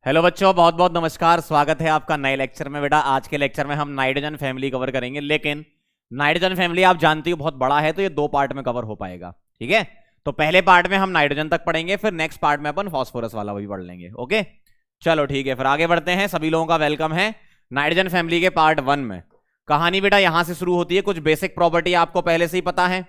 Hello बच्चों, बहुत बहुत नमस्कार। स्वागत है आपका नए लेक्चर में। बेटा आज के लेक्चर में हम नाइट्रोजन फैमिली कवर करेंगे, लेकिन नाइट्रोजन फैमिली आप जानती हो बहुत बड़ा है, तो ये 2 पार्ट में कवर हो पाएगा। ठीक है, तो पहले पार्ट में हम नाइट्रोजन तक पढ़ेंगे, फिर नेक्स्ट पार्ट में अपन फास्फोरस वाला भी पढ़ लेंगे। ओके चलो ठीक है, फिर आगे बढ़ते हैं। सभी लोगों का वेलकम है नाइट्रोजन फैमिली के पार्ट 1 में। कहानी बेटा यहां से शुरू होती है। कुछ बेसिक प्रॉपर्टी आपको पहले से ही पता है।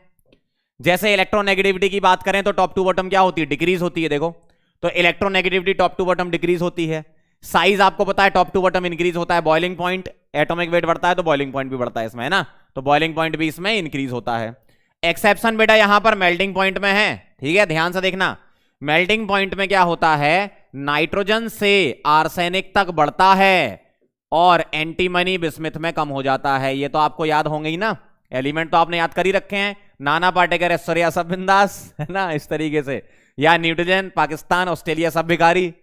जैसे इलेक्ट्रोनेगेटिविटी की बात करें तो टॉप टू बॉटम क्या होती है? डिक्रीज होती है। देखो तो electronegativity top to bottom decrease होती है। साइज आपको पता है टॉप टू बॉटम इंक्रीज होता है। बॉइलिंग पॉइंट, एटॉमिक वेट बढ़ता है तो बॉइलिंग पॉइंट भी बढ़ता है इसमें, है ना? तो बॉइलिंग पॉइंट भी इसमें इंक्रीज होता है। एक्सेप्शन बेटा यहां पर मेल्टिंग पॉइंट में है। ठीक है, ध्यान से देखना। मेल्टिंग पॉइंट में क्या होता है? नाइट्रोजन से आर्सेनिक तक बढ़ता है और एंटीमनी बिस्मिथ में कम हो जाता है। ये तो आपको याद होंगे ही ना, एलिमेंट तो आपने याद कर ही रखे हैं। नाना पाटेकर, ऐश्वर्या सब बिंदास, है ना? इस तरीके से, या न्यूट्रोजन पाकिस्तान ऑस्ट्रेलिया सब भिखारी,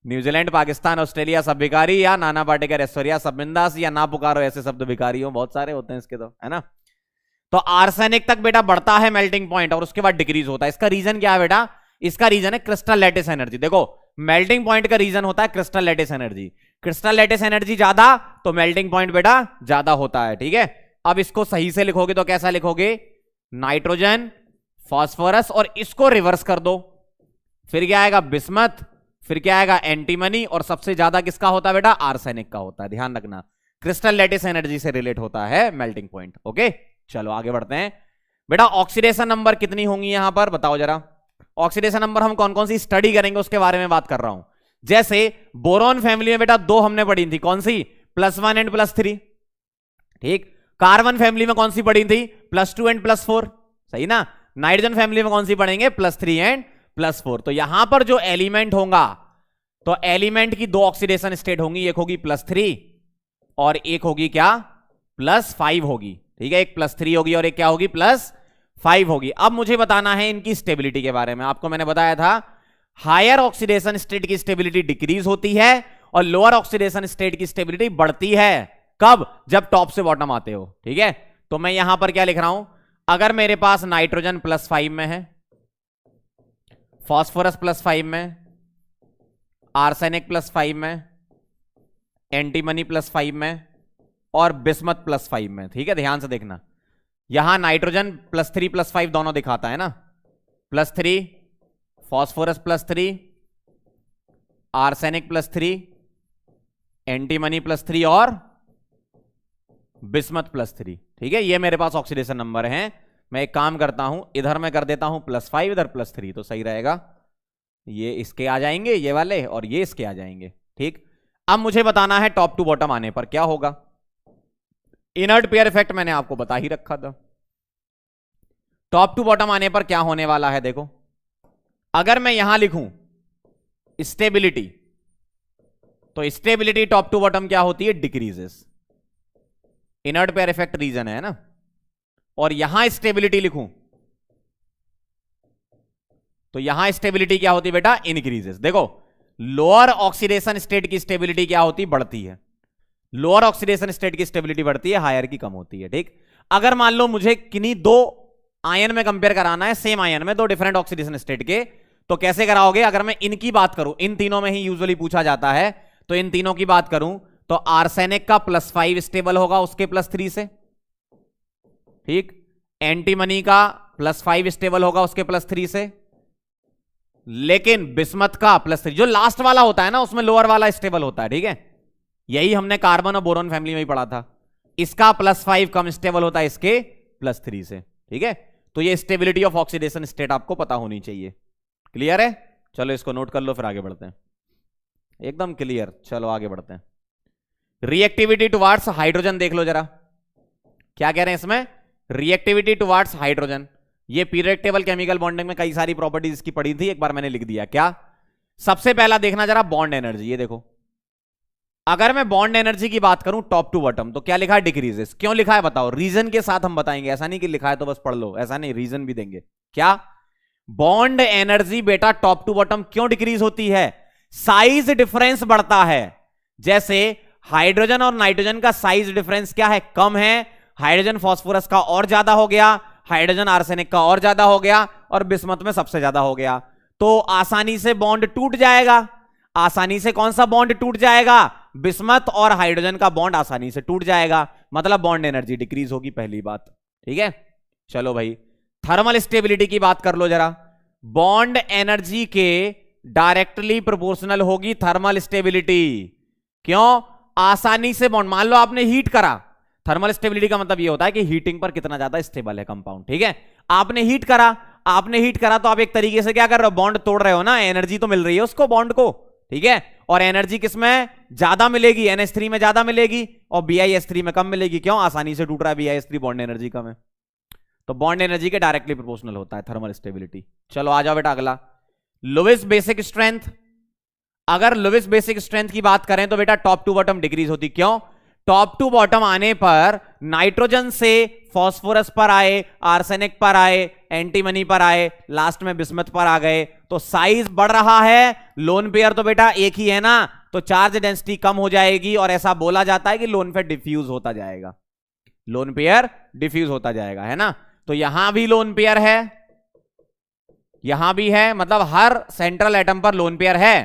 न्यूजीलैंड पाकिस्तान ऑस्ट्रेलिया सब भिखारी, या नाना पाटेकर ऐश्वर्या सब बिंदास, या ना पुकारो ऐसे शब्द भिखारी हो, बहुत सारे होते हैं इसके, तो है ना? तो आर्सेनिक तक बेटा बढ़ता है मेल्टिंग पॉइंट और उसके बाद डिक्रीज होता है। इसका रीजन क्या है बेटा? इसका रीजन है क्रिस्टल लैटिस एनर्जी। देखो मेल्टिंग पॉइंट का रीजन होता है crystal lattice energy. Crystal lattice energy ज्यादा तो मेल्टिंग पॉइंट बेटा ज्यादा होता है। ठीक है, अब इसको सही से लिखोगे तो कैसा लिखोगे? नाइट्रोजन, फास्फोरस, और इसको रिवर्स कर दो, फिर क्या आएगा? बिस्मथ, फिर क्या आएगा? एंटीमनी, और सबसे ज्यादा किसका होता है बेटा? आर्सेनिक का होता है। ध्यान रखना, क्रिस्टल लैटिस एनर्जी से रिलेट होता है मेल्टिंग पॉइंट। ओके चलो आगे बढ़ते हैं। बेटा ऑक्सीडेशन नंबर कितनी होंगी यहां पर बताओ जरा। ऑक्सीडेशन नंबर हम कौन कौन सी स्टडी करेंगे उसके बारे में बात कर रहा हूं। जैसे बोरॉन फैमिली में बेटा 2 हमने पढ़ी थी, कौन सी? +1 एंड +3। ठीक, कार्बन फैमिली में कौन सी पढ़ी थी? +2 एंड +4। सही ना? नाइट्रोजन फैमिली में कौन सी पढ़ेंगे? +3 एंड +4। तो यहां पर जो एलिमेंट होगा, तो एलिमेंट की 2 ऑक्सीडेशन स्टेट होंगी, एक होगी +3 और एक होगी क्या? +5 होगी। ठीक है, एक +3 होगी और एक क्या होगी? +5 होगी। अब मुझे बताना है इनकी स्टेबिलिटी के बारे में। आपको मैंने बताया था हायर ऑक्सीडेशन स्टेट की स्टेबिलिटी डिक्रीज होती है और लोअर ऑक्सीडेशन स्टेट की स्टेबिलिटी बढ़ती है। कब? जब टॉप से बॉटम आते हो। ठीक है, तो मैं यहां पर क्या लिख रहा हूं? अगर मेरे पास नाइट्रोजन +5 में है, फास्फोरस +5 में, आर्सेनिक +5 में, एंटीमनी +5 में और बिस्मथ +5 में। ठीक है, ध्यान से देखना, यहां नाइट्रोजन +3 +5 दोनों दिखाता है ना। +3, फास्फोरस +3, आर्सेनिक +3, एंटीमनी +3 और बिस्मथ +3। ठीक है, ये मेरे पास ऑक्सीडेशन नंबर हैं। मैं एक काम करता हूं, इधर मैं कर देता हूं +5, इधर +3, तो सही रहेगा। ये इसके आ जाएंगे ये वाले, और ये इसके आ जाएंगे। ठीक, अब मुझे बताना है टॉप टू बॉटम आने पर क्या होगा। इनर्ट पेयर इफेक्ट मैंने आपको बता ही रखा था। टॉप टू बॉटम आने पर क्या होने वाला है? देखो अगर मैं यहां लिखूं स्टेबिलिटी, तो स्टेबिलिटी टॉप टू बॉटम क्या होती है? Decreases. Inert pair effect reason है ना। और यहां स्टेबिलिटी लिखूं तो यहां स्टेबिलिटी क्या होती है बेटा? इंक्रीजेस। देखो लोअर ऑक्सीडेशन स्टेट की स्टेबिलिटी क्या होती? बढ़ती है। लोअर ऑक्सीडेशन स्टेट की स्टेबिलिटी बढ़ती है, हायर की कम होती है। ठीक, अगर मान लो मुझे किन्हीं 2 आयन में कंपेयर कराना है, सेम आयन में 2 डिफरेंट ऑक्सीडेशन स्टेट के, तो कैसे कराओगे? अगर मैं इनकी बात करूं, इन तीनों में ही यूजुअली पूछा जाता है, तो इन तीनों की बात करूं तो आर्सेनिक का +5 स्टेबल होगा उसके +3 से। ठीक, एंटीमनी का +5 स्टेबल होगा उसके +3 से, लेकिन बिस्मथ का +3 जो लास्ट वाला होता है ना, उसमें लोअर वाला स्टेबल होता है। ठीक है, यही हमने कार्बन और बोरॉन फैमिली में ही पढ़ा था। इसका +5 कम स्टेबल होता है इसके +3 से। ठीक है, तो ये स्टेबिलिटी ऑफ ऑक्सीडेशन स्टेट आपको पता होनी चाहिए। क्लियर है? चलो इसको नोट कर लो, फिर आगे बढ़ते हैं। एकदम क्लियर, चलो आगे बढ़ते हैं। रिएक्टिविटी टुवार्ड्स हाइड्रोजन देख लो जरा, क्या कह रहे हैं इसमें? Reactivity towards hydrogen. ये पीरियोडिक टेबल केमिकल बॉन्डिंग में कई सारी प्रॉपर्टीज इसकी पढ़ी थी, एक बार मैंने लिख दिया। क्या? सबसे पहला देखना जरा बॉन्ड एनर्जी। ये देखो अगर मैं बॉन्ड एनर्जी की बात करूं टॉप टू बॉटम, तो क्या लिखा है? डिक्रीजेस। क्यों लिखा है बताओ? रीजन के साथ हम बताएंगे, ऐसा नहीं कि लिखा है तो बस पढ़ लो, ऐसा नहीं, रीजन भी देंगे। क्या? बॉन्ड एनर्जी बेटा टॉप टू बॉटम क्यों डिक्रीज होती है? साइज डिफरेंस बढ़ता है। जैसे हाइड्रोजन और नाइट्रोजन का साइज डिफरेंस क्या है? कम है। हाइड्रोजन फास्फोरस का और ज्यादा हो गया, हाइड्रोजन आर्सेनिक का और ज्यादा हो गया, और बिस्मथ में सबसे ज्यादा हो गया। तो आसानी से बॉन्ड टूट जाएगा। आसानी से कौन सा बॉन्ड टूट जाएगा? बिस्मथ और हाइड्रोजन का बॉन्ड आसानी से टूट जाएगा, मतलब बॉन्ड एनर्जी डिक्रीज होगी, पहली बात। ठीक है, चलो भाई थर्मल स्टेबिलिटी की बात कर लो जरा। बॉन्ड एनर्जी के डायरेक्टली प्रोपोर्शनल होगी थर्मल स्टेबिलिटी। क्यों? आसानी से बॉन्ड, मान लो आपने हीट करा, थर्मल स्टेबिलिटी का मतलब यह होता है कि हीटिंग पर कितना ज्यादा स्टेबल है कंपाउंड। ठीक है, आपने हीट करा तो आप एक तरीके से क्या कर रहे हो? बॉन्ड तोड़ रहे हो ना, एनर्जी तो मिल रही है उसको, बॉन्ड को। ठीक है, और एनर्जी किसमें ज्यादा मिलेगी? NH3 में ज्यादा मिलेगी और BiS3 में कम मिलेगी। क्यों? आसानी से टूट रहा है BiS3, बॉन्ड एनर्जी कम है। तो बॉन्ड एनर्जी के डायरेक्टली प्रोपोर्शनल होता है थर्मल स्टेबिलिटी। चलो आ जाओ बेटा अगला, लोवेस्ट बेसिक स्ट्रेंथ। अगर लोवेस्ट बेसिक स्ट्रेंथ की बात करें तो बेटा टॉप टू बॉटम डिक्रीज होती। क्यों? टॉप टू बॉटम आने पर नाइट्रोजन से फास्फोरस पर आए, आर्सेनिक पर आए, एंटीमनी पर आए, लास्ट में बिस्मथ पर आ गए, तो साइज बढ़ रहा है। लोन पेयर तो बेटा एक ही है ना, तो चार्ज डेंसिटी कम हो जाएगी, और ऐसा बोला जाता है कि लोन पेयर डिफ्यूज होता जाएगा, लोन पेयर डिफ्यूज होता जाएगा, है ना। तो यहां भी लोन पेयर है, यहां भी है, मतलब हर सेंट्रल एटम पर लोन पेयर है।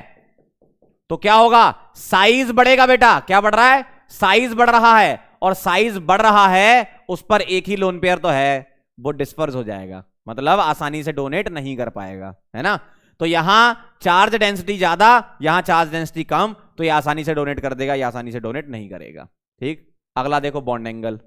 तो क्या होगा? साइज बढ़ेगा बेटा। क्या बढ़ रहा है? साइज बढ़ रहा है, और साइज बढ़ रहा है उस पर एक ही लोन पेयर तो है, वो डिस्पर्स हो जाएगा, मतलब आसानी से डोनेट नहीं कर पाएगा, है ना। तो यहां चार्ज डेंसिटी ज्यादा, यहां चार्ज डेंसिटी कम, तो ये आसानी से डोनेट कर देगा, ये आसानी से डोनेट नहीं करेगा। ठीक, अगला देखो bond angle.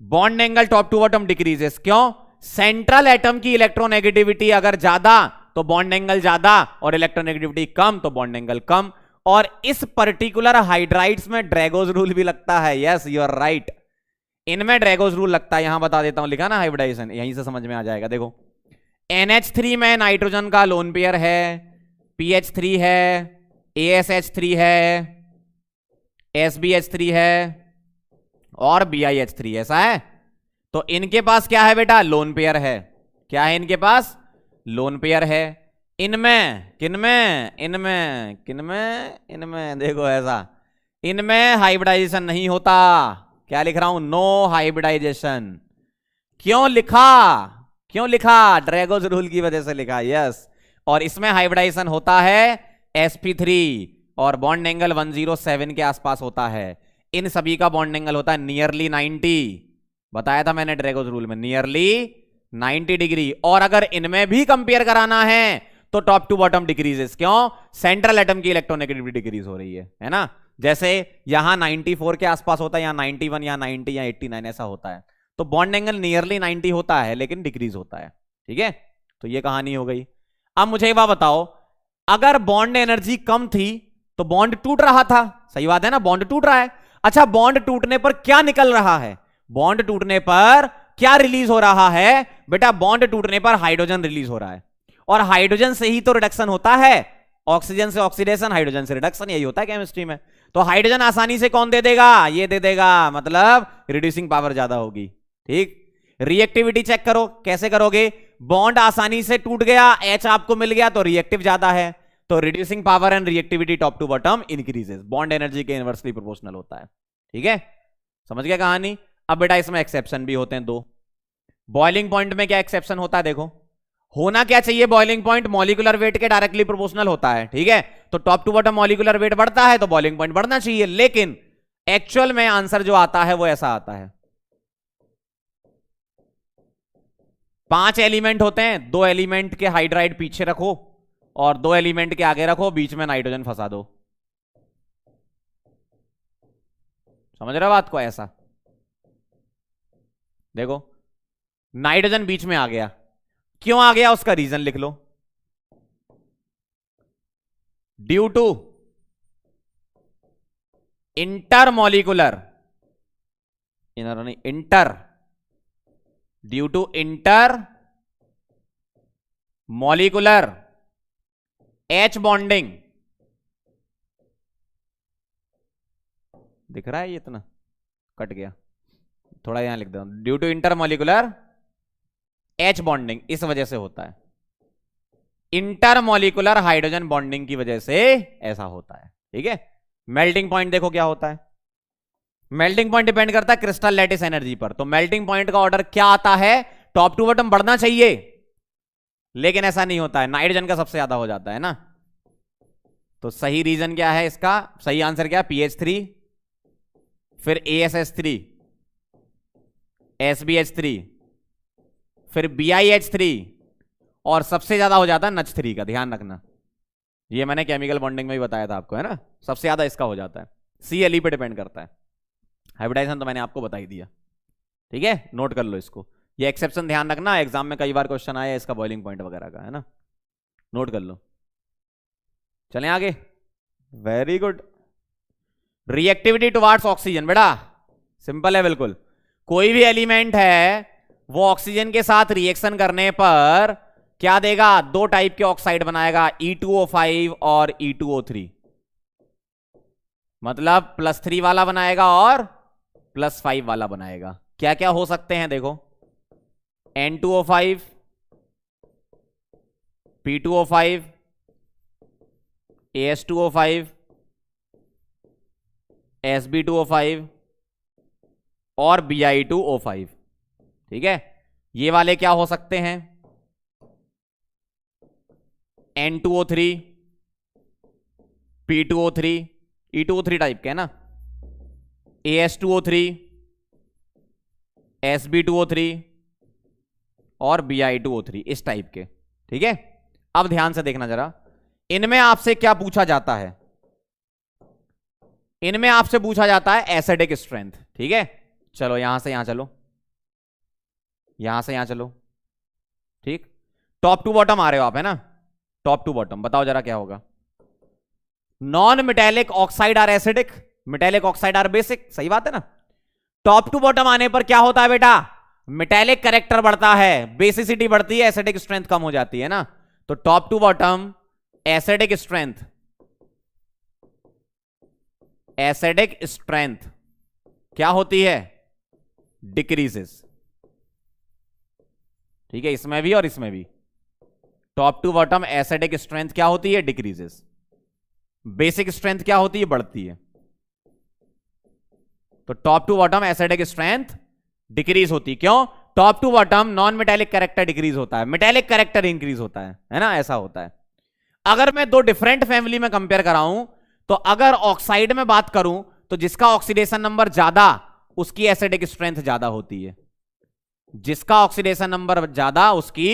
Bond angle top to bottom decreases. क्यों? सेंट्रल एटम की इलेक्ट्रोनेगेटिविटी अगर ज्यादा तो बॉन्ड एंगल ज्यादा, और इलेक्ट्रोनेगेटिविटी कम तो बॉन्ड एंगल कम। और इस पर्टिकुलर हाइड्राइड्स में ड्रैगोज रूल भी लगता है। यस यू आर राइट, इनमें ड्रैगोज रूल लगता है। यहां बता देता हूं, लिखा ना हाइब्रिडाइजेशन, यहीं से समझ में आ जाएगा। देखो NH3 में नाइट्रोजन का लोन पेयर है, PH3 है, ASH3 है, SBH3 है और BiH3, ऐसा है। तो इनके पास क्या है बेटा? लोन पेयर है। क्या है इनके पास? लोन पेयर है। इनमें किनमें? इनमें किनमें? इनमें देखो ऐसा, इनमें हाइब्रिडाइजेशन नहीं होता। क्या लिख रहा हूं? No hybridisation. क्यों लिखा? क्यों लिखा? ड्रैगोज रूल की वजह से लिखा। यस, और इसमें हाइब्रिडाइजेशन होता है sp3, और बॉन्ड एंगल 107 के आसपास होता है। इन सभी का बॉन्ड एंगल होता है नियरली 90, बताया था मैंने ड्रैगोज रूल में, नियरली 90 डिग्री। और अगर इनमें भी कंपेयर कराना है तो टॉप टू बॉटम डिक्रीजेस। क्यों? सेंट्रल एटम की इलेक्ट्रोनेगेटिविटी डिक्रीज हो रही है ना। जैसे यहां 94 के आसपास होता है, यहां 91 या 90 या 89 ऐसा होता है। तो बॉन्ड एंगल नियरली 90 होता है लेकिन डिक्रीज होता है। ठीक है, तो ये कहानी हो गई। अब मुझे एक बात बताओ, अगर बॉन्ड एनर्जी कम थी तो बॉन्ड टूट रहा था, सही बात है ना, बॉन्ड टूट रहा है। अच्छा, बॉन्ड टूटने पर क्या निकल रहा है? बॉन्ड टूटने पर क्या रिलीज हो रहा है बेटा? बॉन्ड टूटने पर हाइड्रोजन रिलीज हो रहा है, और हाइड्रोजन से ही तो रिडक्शन होता है। ऑक्सीजन से ऑक्सीडेशन, हाइड्रोजन से रिडक्शन, यही होता है केमिस्ट्री में। तो हाइड्रोजन आसानी से कौन दे देगा? ये दे देगा, मतलब रिड्यूसिंग पावर ज्यादा होगी। ठीक, रिएक्टिविटी चेक करो, कैसे करोगे? बॉन्ड आसानी से टूट गया, H आपको मिल गया तो रिएक्टिव ज्यादा है, तो reducing power and reactivity top to bottom increases. Bond energy के इनवर्सली प्रोपोर्शनल होता है। ठीक है, समझ गया कहानी। अब बेटा इसमें एक्सेप्शन भी होते हैं दो। बॉइलिंग पॉइंट में क्या एक्सेप्शन होता है? देखो, होना क्या चाहिए बॉइलिंग पॉइंट? मॉलिक्यूलर वेट के डायरेक्टली प्रोपोर्शनल होता है। ठीक है, तो top to bottom molecular weight बढ़ता है तो बॉइलिंग पॉइंट बढ़ना चाहिए, लेकिन एक्चुअल में आंसर जो आता है वो ऐसा आता है। 5 एलिमेंट होते हैं, 2 एलिमेंट के हाइड्राइड पीछे रखो और 2 एलिमेंट के आगे रखो, बीच में नाइट्रोजन फंसा दो। समझ रहे हो बात को? ऐसा देखो, नाइट्रोजन बीच में आ गया, क्यों आ गया उसका रीजन लिख लो। ड्यू टू इंटरमॉलिक्यूलर, इनर नहीं, inter, due to inter molecular H bonding. दिख रहा है ये? इतना कट गया, थोड़ा यहां लिख दो। Due to intermolecular H bonding, इस वजह से होता है। इंटरमॉलिक्यूलर हाइड्रोजन बॉन्डिंग की वजह से ऐसा होता है। ठीक है, मेल्टिंग पॉइंट देखो क्या होता है। मेल्टिंग पॉइंट डिपेंड करता है क्रिस्टल लैटिस एनर्जी पर। तो मेल्टिंग पॉइंट का ऑर्डर क्या आता है? टॉप टू बॉटम बढ़ना चाहिए, लेकिन ऐसा नहीं होता है, नाइट्रोजन का सबसे ज्यादा हो जाता है ना। तो सही रीजन क्या है इसका, सही आंसर क्या है, PH3, फिर ASH3, SBH3, फिर BiH3, और सबसे ज्यादा हो जाता है NH3 का, ध्यान रखना। ये मैंने केमिकल बॉन्डिंग में भी बताया था आपको, है ना, सबसे ज्यादा इसका हो जाता है। CLE पे डिपेंड करता है। हाइब्रिडाइजेशन तो मैंने आपको बता ही दिया, ठीक है, नोट कर लो इसको। ये एक्सेप्शन ध्यान रखना, एग्जाम में कई बार क्वेश्चन आया इसका बॉइलिंग पॉइंट वगैरह का, है ना, नोट कर लो। चलें आगे, very good. Reactivity towards oxygen, बेटा सिंपल है बिल्कुल। कोई भी एलिमेंट है वो ऑक्सीजन के साथ रिएक्शन करने पर क्या देगा, दो टाइप के ऑक्साइड बनाएगा, E2O5 और E2O3। मतलब +3 वाला बनाएगा और +5 वाला बनाएगा। क्या क्या हो सकते हैं देखो, N2O5, P2O5, AS2O5, SB2O5 और Bi2O5, ठीक है। ये वाले क्या हो सकते हैं, N2O3, P2O3, E2O3 टाइप के है ना, AS2O3, SB2O3 और Bi2O3, इस टाइप के, ठीक है। अब ध्यान से देखना जरा, इनमें आपसे क्या पूछा जाता है, इनमें आपसे पूछा जाता है एसिडिक स्ट्रेंथ, ठीक है। चलो यहां से यहां चलो, यहां से यहां चलो, ठीक। टॉप टू बॉटम आ रहे हो आप, है ना, टॉप टू बॉटम बताओ जरा क्या होगा। Non metallic oxide are acidic, metallic oxide are basic, सही बात है ना। टॉप टू बॉटम आने पर क्या होता है बेटा, मेटेलिक कैरेक्टर बढ़ता है, बेसिसिटी बढ़ती है, एसिडिक स्ट्रेंथ कम हो जाती है ना। तो top to bottom acidic strength, acidic strength क्या होती है, डिक्रीजेस, ठीक है, इसमें भी और इसमें भी। Top to bottom acidic strength क्या होती है, डिक्रीजेस। बेसिक स्ट्रेंथ क्या होती है, बढ़ती है। तो top to bottom acidic strength decrease होती, क्यों, top to bottom non metallic character decrease होता है, मेटेलिक कैरेक्टर इंक्रीज होता है ना, ऐसा होता है। अगर मैं दो डिफरेंट फैमिली में कंपेयर कराऊं, तो अगर ऑक्साइड में बात करूं तो जिसका ऑक्सीडेशन नंबर ज्यादा उसकी एसिडिक स्ट्रेंथ ज्यादा होती है, जिसका ऑक्सीडेशन नंबर ज्यादा उसकी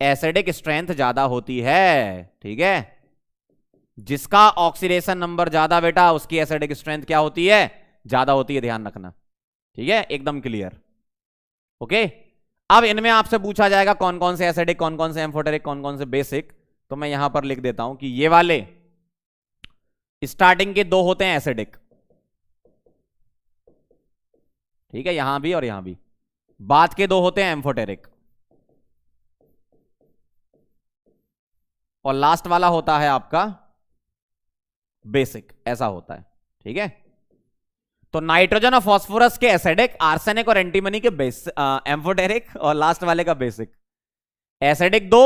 एसिडिक स्ट्रेंथ ज्यादा होती है, ठीक है। जिसका ऑक्सीडेशन नंबर ज्यादा बेटा उसकी एसिडिक स्ट्रेंथ क्या होती है, ज्यादा होती है, ध्यान रखना, ठीक है, एकदम क्लियर, ओके। अब इनमें आपसे पूछा जाएगा कौन कौन से एसिडिक, कौन कौन से एम्फोटेरिक, कौन कौन से बेसिक। तो मैं यहां पर लिख देता हूं कि ये वाले स्टार्टिंग के दो होते हैं एसिडिक, ठीक है, यहां भी और यहां भी। बाद के दो होते हैं एम्फोटेरिक, और लास्ट वाला होता है आपका बेसिक, ऐसा होता है, ठीक है। तो नाइट्रोजन और फास्फोरस के एसिडिक, आर्सेनिक और एंटीमनी के एम्फोटेरिक, और लास्ट वाले का बेसिक। एसिडिक दो,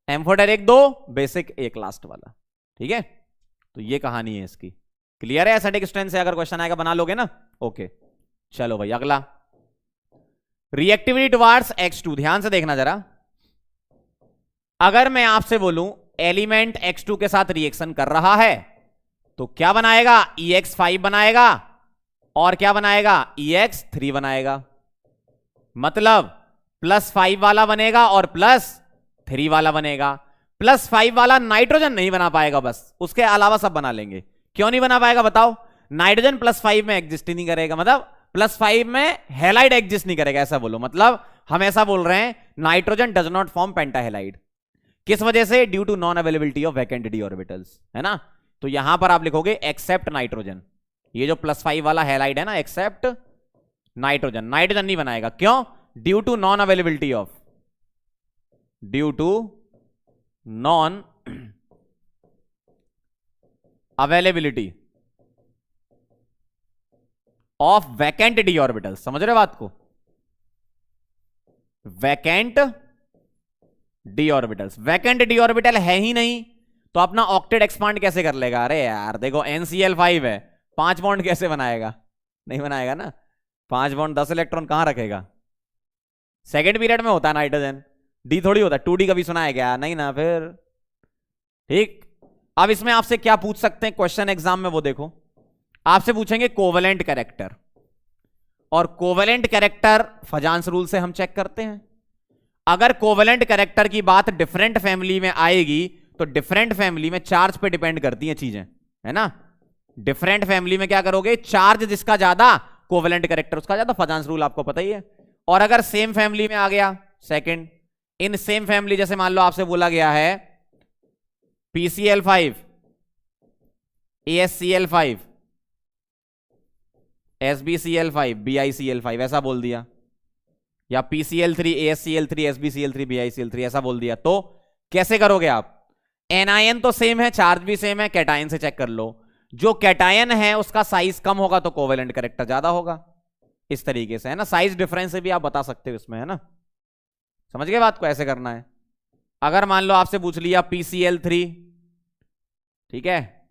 एम्फोटेरिक दो, बेसिक एक लास्ट वाला, ठीक है। तो ये कहानी है इसकी, क्लियर है। एसिडिक स्ट्रेंथ से अगर क्वेश्चन आएगा बना लोगे ना, ओके। चलो भाई अगला, रिएक्टिविटी टुवार्ड्स X2, ध्यान से देखना जरा। अगर मैं आपसे बोलूं एलिमेंट X2 के साथ रिएक्शन कर रहा है तो क्या बनाएगा, EX5 बनाएगा, और क्या बनाएगा, EX3 बनाएगा। मतलब +5 वाला बनेगा और +3 वाला बनेगा। +5 वाला नाइट्रोजन नहीं बना पाएगा, बस उसके अलावा सब बना लेंगे। क्यों नहीं बना पाएगा बताओ, नाइट्रोजन +5 में एग्जिस्ट ही नहीं करेगा, मतलब +5 में हैलाइड एग्जिस्ट नहीं करेगा, ऐसा बोलो। मतलब हम ऐसा बोल रहे हैं nitrogen does not form pentahalide, किस वजह से, due to non availability of vacant d orbitals, है ना। तो यहां पर आप लिखोगे एक्सेप्ट नाइट्रोजन, ये जो +5 वाला हैलाइड है ना, एक्सेप्ट नाइट्रोजन, नाइट्रोजन नहीं बनाएगा, क्यों, due to non availability of, due to non availability of vacant d orbital, समझ रहे बात को, vacant d orbitals. Vacant d orbital है ही नहीं तो अपना ऑक्टेट एक्सपांड कैसे कर लेगा, अरे यार देखो NCl5 है, 5 बॉन्ड कैसे बनाएगा, नहीं बनाएगा ना, 5 बॉन्ड 10 इलेक्ट्रॉन कहां रखेगा। सेकेंड पीरियड में होता है नाइट्रोजन, डी थोड़ी होता है, 2D कभी सुना है क्या, नहीं ना, फिर ठीक। अब इसमें आपसे क्या पूछ सकते हैं क्वेश्चन एग्जाम में, वो देखो। आपसे पूछेंगे कोवेलेंट कैरेक्टर, और कोवेलेंट कैरेक्टर फजांस रूल से हम चेक करते हैं। अगर कोवेलेंट कैरेक्टर की बात डिफरेंट फैमिली में आएगी तो डिफरेंट फैमिली में चार्ज पे डिपेंड करती हैं चीजें, है ना। डिफरेंट फैमिली में क्या करोगे, चार्ज जिसका ज्यादा कोवेलेंट कैरेक्टर उसका ज्यादा, फजांस रूल आपको पता ही है। और अगर सेम फैमिली में आ गया सेकंड, इन सेम फैमिली जैसे मान लो आपसे बोला गया है PCl5 AsCl5 SbCl5 BiCl5 ऐसा बोल दिया, या PCl3 AsCl3 SbCl3 BiCl3 ऐसा बोल दिया, तो कैसे करोगे आप। एनायन तो सेम है, चार्ज भी सेम है, कैटायन से चेक कर लो। जो कैटायन है उसका साइज कम होगा तो कोवेलेंट कैरेक्टर ज्यादा होगा, इस तरीके से, है ना। साइज डिफरेंस से भी आप बता सकते हो इसमें, है ना। समझ गए बात को, ऐसे करना है। अगर मान लो आपसे पूछ लिया PCl3, ठीक है,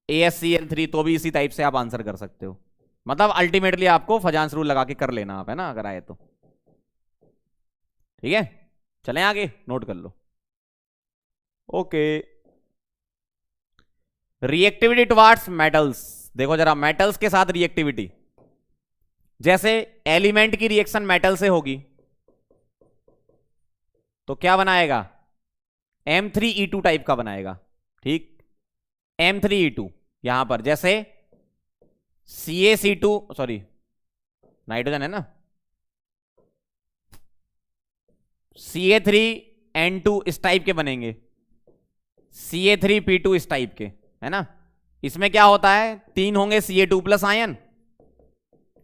AsCl3, तो भी इसी टाइप से आप आंसर कर सकते हो। मतलब अल्टीमेटली आपको फजांस रूल लगा के कर लेना आप, है ना, अगर आए तो। ठीक है, चलें आगे, नोट कर लो। Okay, reactivity towards metals. देखो जरा, मेटल्स के साथ रिएक्टिविटी, जैसे एलिमेंट की रिएक्शन मेटल से होगी तो क्या बनाएगा, M3E2 टाइप का बनाएगा, ठीक। M3E2 यहां पर जैसे CaC2, सॉरी नाइट्रोजन है ना, Ca3N2 इस टाइप के बनेंगे, Ca3P2 इस टाइप के, है ना। इसमें क्या होता है, 3 होंगे Ca2 प्लस आयन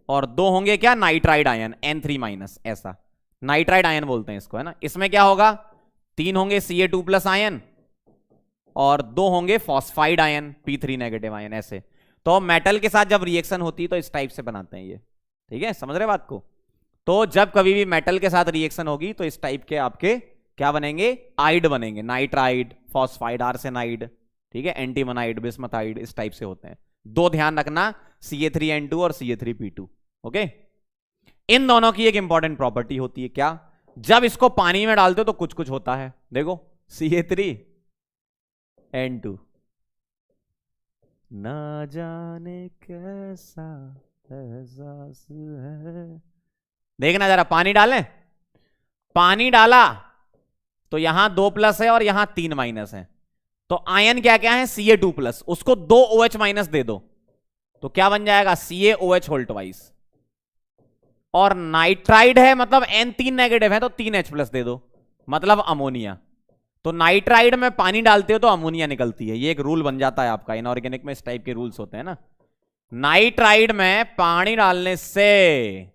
और 2 होंगे क्या, नाइट्राइड आयन N3-, ऐसा नाइट्राइड आयन बोलते हैं इसको, है ना। इसमें क्या होगा, 3 होंगे Ca2 प्लस आयन और 2 होंगे फॉस्फाइड आयन P3- आयन, ऐसे। तो मेटल के साथ जब रिएक्शन होती है तो इस टाइप से बनाते हैं ये, ठीक है, समझ रहे बात को। तो जब कभी भी मेटल के साथ रिएक्शन होगी तो इस टाइप के आपके क्या बनेंगे, आइड बनेंगे, नाइट्राइड, फॉस्फाइड, आर्सेनाइड, ठीक है, एंटीमोनाइड, बिस्मथाइड, इस टाइप से होते हैं। 2 ध्यान रखना, Ca3N2 और Ca3P2, ओके। इन दोनों की एक इंपॉर्टेंट प्रॉपर्टी होती है, क्या, जब इसको पानी में डालते हो तो कुछ कुछ होता है। देखो Ca3N2, ना जाने कैसा एहसास है। देखना जरा, पानी डालें, पानी डाला तो यहां 2 प्लस है और यहां 3 माइनस है, तो आयन क्या क्या है, Ca2 प्लस, उसको 2 OH माइनस दे दो तो क्या बन जाएगा, CaOH होल ट्वाइस। और नाइट्राइड है मतलब N3- है तो 3H प्लस दे दो, मतलब अमोनिया। तो नाइट्राइड में पानी डालते हो तो अमोनिया निकलती है, ये एक रूल बन जाता है आपका, इनऑर्गेनिक में इस टाइप के रूल्स होते हैं ना। नाइट्राइड में पानी डालने से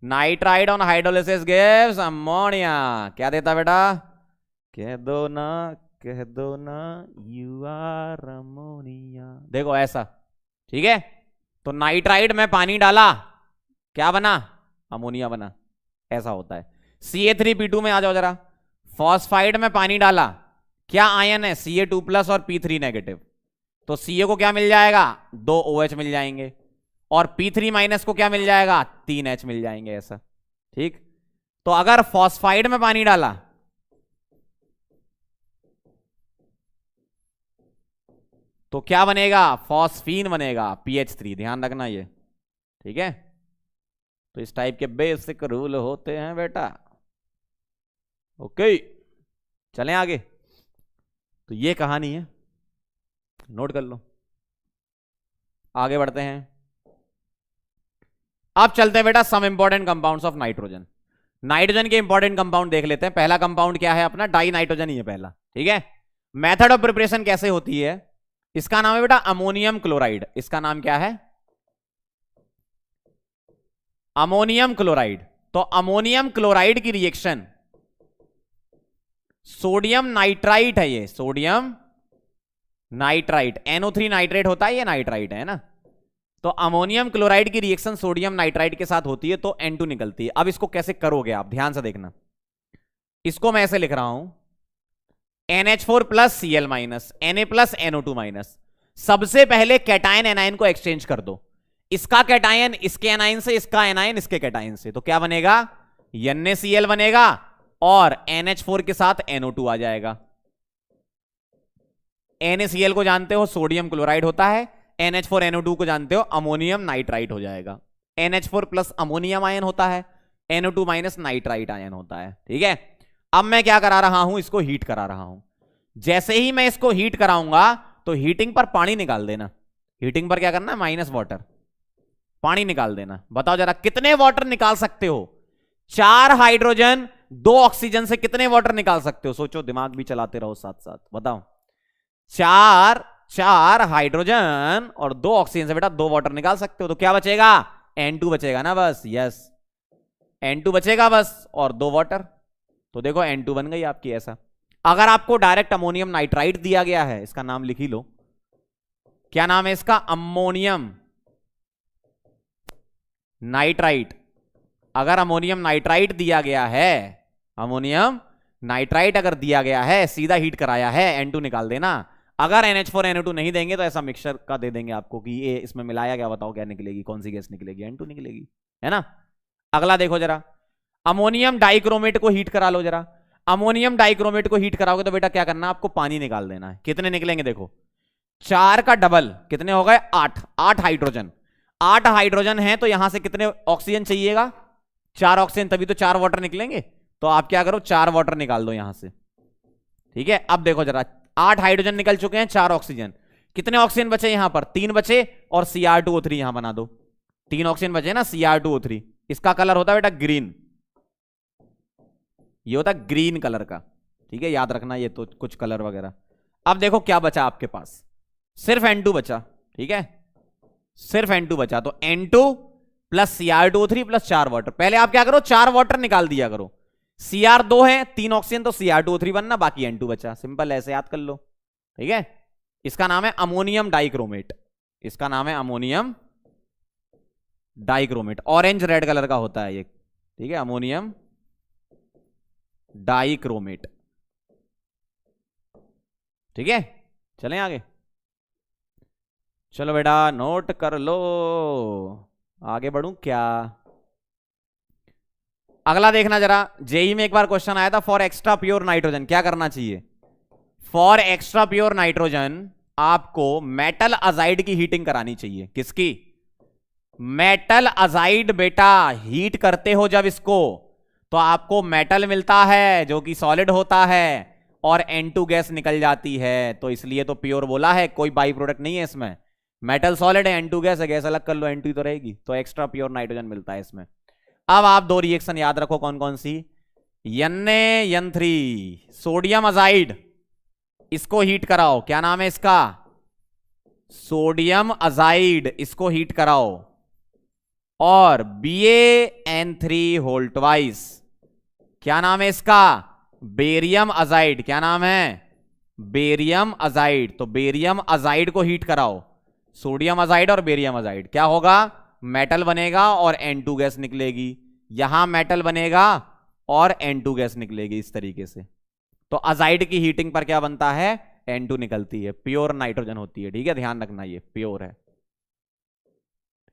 nitride on hydrolysis gives ammonia, क्या देता बेटा, कह दो ना, कह दो ना, यू आर अमोनिया। देखो ऐसा, ठीक है। तो नाइट्राइड में पानी डाला, क्या बना, अमोनिया बना, ऐसा होता है। Ca3P2 में आ जाओ जरा, फॉस्फाइड में पानी डाला, क्या आयन है, Ca2 प्लस और P3-, तो Ca को क्या मिल जाएगा, 2 OH मिल जाएंगे, और P3- को क्या मिल जाएगा, 3H मिल जाएंगे, ऐसा, ठीक। तो अगर फॉस्फाइड में पानी डाला तो क्या बनेगा, फॉस्फीन बनेगा, PH3, ध्यान रखना ये, ठीक है। तो इस टाइप के बेसिक रूल होते हैं बेटा, ओके। चलें आगे, तो ये कहानी है, नोट कर लो। आगे बढ़ते हैं, अब चलते हैं बेटा some important compounds of nitrogen. Nitrogen के इंपॉर्टेंट कंपाउंड देख लेते हैं। पहला कंपाउंड क्या है अपना, डाई नाइट्रोजन ही है पहला, ठीक है। मेथड ऑफ प्रिपरेशन कैसे होती है, इसका नाम है बेटा अमोनियम क्लोराइड। इसका नाम क्या है, अमोनियम क्लोराइड। तो अमोनियम क्लोराइड की रिएक्शन सोडियम नाइट्राइट है, ये सोडियम नाइट्राइट, NO3 नाइट्रेट होता है, ये नाइट्राइट है ना। तो अमोनियम क्लोराइड की रिएक्शन सोडियम नाइट्राइट के साथ होती है तो N2 निकलती है। अब इसको कैसे करोगे आप, ध्यान से देखना। इसको मैं ऐसे लिख रहा हूं, NH4 plus Cl minus, Na plus NO2 minus. सबसे पहले कैटायन एनायन को एक्सचेंज कर दो, इसका कैटायन इसके एनायन से, इसका एनायन इसके कैटायन से, तो क्या बनेगा, NaCl बनेगा और NH4 के साथ NO2 आ जाएगा। NaCl को जानते हो सोडियम क्लोराइड होता है, NH4NO2 को जानते हो अमोनियम नाइट्राइट हो जाएगा। NH4 प्लस अमोनियम आयन होता है, NO2 माइनस नाइट्राइट आयन होता है। ठीक है, अब मैं क्या करा रहा हूं, इसको हीट करा रहा हूं। जैसे ही मैं इसको हीट कराऊंगा तो हीटिंग पर पानी निकाल देना। हीटिंग पर क्या करना है, माइनस वाटर, पानी निकाल देना। बताओ जरा कितने वाटर निकाल सकते हो? 4 हाइड्रोजन 2 ऑक्सीजन से कितने वाटर निकाल सकते हो? सोचो, दिमाग भी चलाते रहो साथ साथ, बताओ। 4 हाइड्रोजन और 2 ऑक्सीजन से बेटा 2 वाटर निकाल सकते हो, तो क्या बचेगा? N2 बचेगा ना, बस। यस, N2 बचेगा बस, और 2 वाटर। तो देखो N2 बन गई आपकी। ऐसा अगर आपको डायरेक्ट अमोनियम नाइट्राइट दिया गया है, इसका नाम लिख ही लो, क्या नाम है इसका? Ammonium nitrite. अगर अमोनियम नाइट्राइट दिया गया है, अमोनियम नाइट्राइट अगर दिया गया है, सीधा हीट कराया है, N2 निकाल देना। अगर NH4NO2 नहीं देंगे तो ऐसा मिक्सचर का दे देंगे आपको कि ये इसमें मिलाया गया, बताओ क्या निकलेगी, कौन सी गैस निकलेगी? N2 निकलेगी, है ना। अगला देखो जरा, अमोनियम डाइक्रोमेट को हीट करा लो जरा। अमोनियम डाइक्रोमेट को हीट कराओगे तो बेटा क्या करना, आपको पानी निकाल देना है। कितने निकलेंगे देखो, 4 का डबल कितने हो गए? 8 हाइड्रोजन। 8 हाइड्रोजन है तो यहां से कितने ऑक्सीजन चाहिएगा? 4 ऑक्सीजन, तभी तो 4 वाटर निकलेंगे। तो आप क्या करो, 4 वाटर निकाल दो यहां से। ठीक है, अब देखो जरा, 8 हाइड्रोजन निकल चुके हैं, 4 ऑक्सीजन। कितने ऑक्सीजन बचे यहां पर? 3 बचे, और Cr2O3 यहां बना दो। 3 ऑक्सीजन बचे ना, Cr2O3। इसका कलर होता है बेटा ग्रीन, ये होता है ग्रीन कलर का। ठीक है, याद रखना ये तो कुछ कलर वगैरह। अब देखो क्या बचा आपके पास, सिर्फ N2 बचा। ठीक है, सिर्फ N2 बचा, तो N2 plus Cr2O3 plus 4 water. पहले आप क्या करो, 4 वाटर निकाल दिया करो। Cr2 है, 3 ऑक्सीजन, तो Cr2O3 बनना, बाकी N2 बचा। सिंपल, ऐसे याद कर लो। ठीक है, इसका नाम है अमोनियम डाइक्रोमेट। इसका नाम है ammonium dichromate. Orange red colour का होता है ये। ठीक है, अमोनियम डाइक्रोमेट। ठीक है, चलें आगे। चलो बेटा नोट कर लो, आगे बढ़ूं क्या? अगला देखना जरा, जेई में एक बार क्वेश्चन आया था, फॉर एक्स्ट्रा प्योर नाइट्रोजन क्या करना चाहिए? फॉर एक्स्ट्रा प्योर नाइट्रोजन आपको मेटल अजाइड की हीटिंग करानी चाहिए। किसकी? Metal azide. बेटा हीट करते हो जब इसको, तो आपको मेटल मिलता है जो कि सॉलिड होता है, और N2 गैस निकल जाती है। तो इसलिए तो प्योर बोला है, कोई बाई प्रोडक्ट नहीं है इसमें। मेटल सॉलिड है, N2 गैस है, गैस अलग कर लो, N2 तो रहेगी। तो एक्स्ट्रा प्योर नाइट्रोजन मिलता है इसमें। अब आप 2 रिएक्शन याद रखो, कौन कौन सी? Na(N3) सोडियम अजाइड, इसको हीट कराओ। क्या नाम है इसका? सोडियम अजाइड, इसको हीट कराओ। और BaN3 होल ट्वाइस, क्या नाम है इसका? Barium azide. क्या नाम है? Barium azide. तो बेरियम अजाइड को हीट कराओ, सोडियम अजाइड और बेरियम अजाइड। क्या होगा? मेटल बनेगा और N2 गैस निकलेगी। यहां मेटल बनेगा और N2 गैस निकलेगी, इस तरीके से। तो अजाइड की हीटिंग पर क्या बनता है? N2 निकलती है, प्योर नाइट्रोजन होती है। ठीक है, ध्यान रखना, ये प्योर है।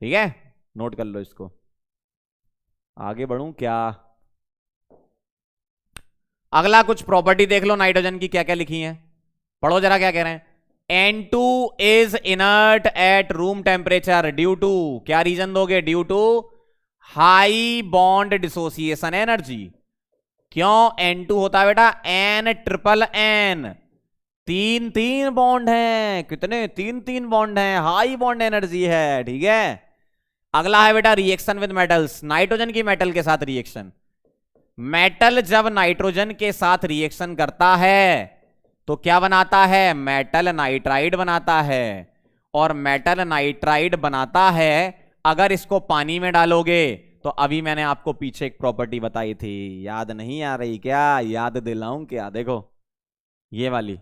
ठीक है, नोट कर लो इसको। आगे बढ़ूं क्या? अगला कुछ प्रॉपर्टी देख लो नाइट्रोजन की, क्या क्या लिखी है, पढ़ो जरा क्या कह रहे हैं। N2 is inert at room temperature due to, क्या रीजन दोगे? Due to high bond dissociation energy. क्यों N2 होता है बेटा? N(N)। 3 बॉन्ड हैं। कितने? 3 बॉन्ड हैं, हाई बॉन्ड एनर्जी है। ठीक है, अगला है बेटा रिएक्शन विद मेटल्स, नाइट्रोजन की मेटल के साथ रिएक्शन। मेटल जब नाइट्रोजन के साथ रिएक्शन करता है तो क्या बनाता है? मेटल नाइट्राइड बनाता है। और मेटल नाइट्राइड बनाता है, अगर इसको पानी में डालोगे तो अभी मैंने आपको पीछे एक प्रॉपर्टी बताई थी, याद नहीं आ रही क्या? याद दिलाऊं क्या? देखो ये वाली,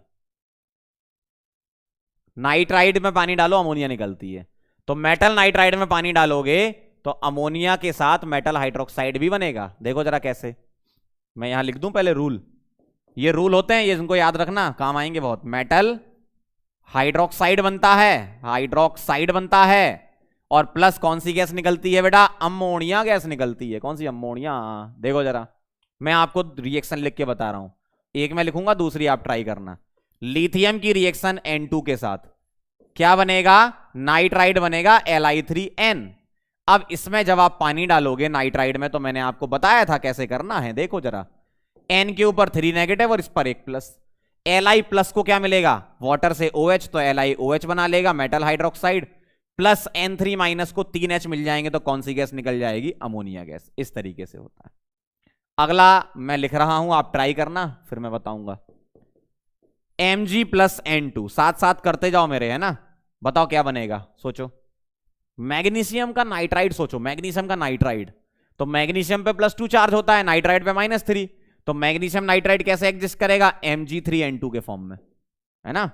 नाइट्राइड में पानी डालो अमोनिया निकलती है। तो मेटल नाइट्राइड में पानी डालोगे तो अमोनिया के साथ मेटल हाइड्रोक्साइड भी बनेगा। देखो जरा कैसे, मैं यहां लिख दूं पहले रूल। ये रूल होते हैं, ये इनको याद रखना, काम आएंगे बहुत। मेटल हाइड्रोक्साइड बनता है, हाइड्रोक्साइड बनता है, और प्लस कौन सी गैस निकलती है बेटा? अमोनिया गैस निकलती है। कौन सी? अमोनिया। देखो जरा, मैं आपको रिएक्शन लिख के बता रहा हूं, एक मैं लिखूंगा, दूसरी आप ट्राई करना। लिथियम की रिएक्शन N2 के साथ क्या बनेगा, नाइट्राइड बनेगा Li3n। अब इसमें जब आप पानी डालोगे नाइट्राइड में, तो मैंने आपको बताया था कैसे करना है, देखो जरा, N के ऊपर 3 नेगेटिव और इस पर 1 प्लस। Li प्लस को क्या मिलेगा, वाटर से OH, तो LiOH बना लेगा, metal hydroxide, plus N3 minus को 3H मिल जाएंगे, तो कौन सी गैस निकल जाएगी, अमोनिया गैस। इस तरीके से होता है। अगला मैं लिख रहा हूं, आप ट्राई करना, फिर मैं बताऊंगा। Mg प्लस N2, साथ साथ करते जाओ मेरे, है ना। बताओ क्या बनेगा, सोचो। मैग्नीशियम का नाइट्राइड सोचो, मैग्नीशियम का नाइट्राइड, तो मैग्नीशियम पे +2 चार्ज होता है, नाइट्राइड पे -3, तो मैग्नीशियम नाइट्राइड कैसे एग्जिस्ट करेगा, Mg3N2 के फॉर्म में, है ना।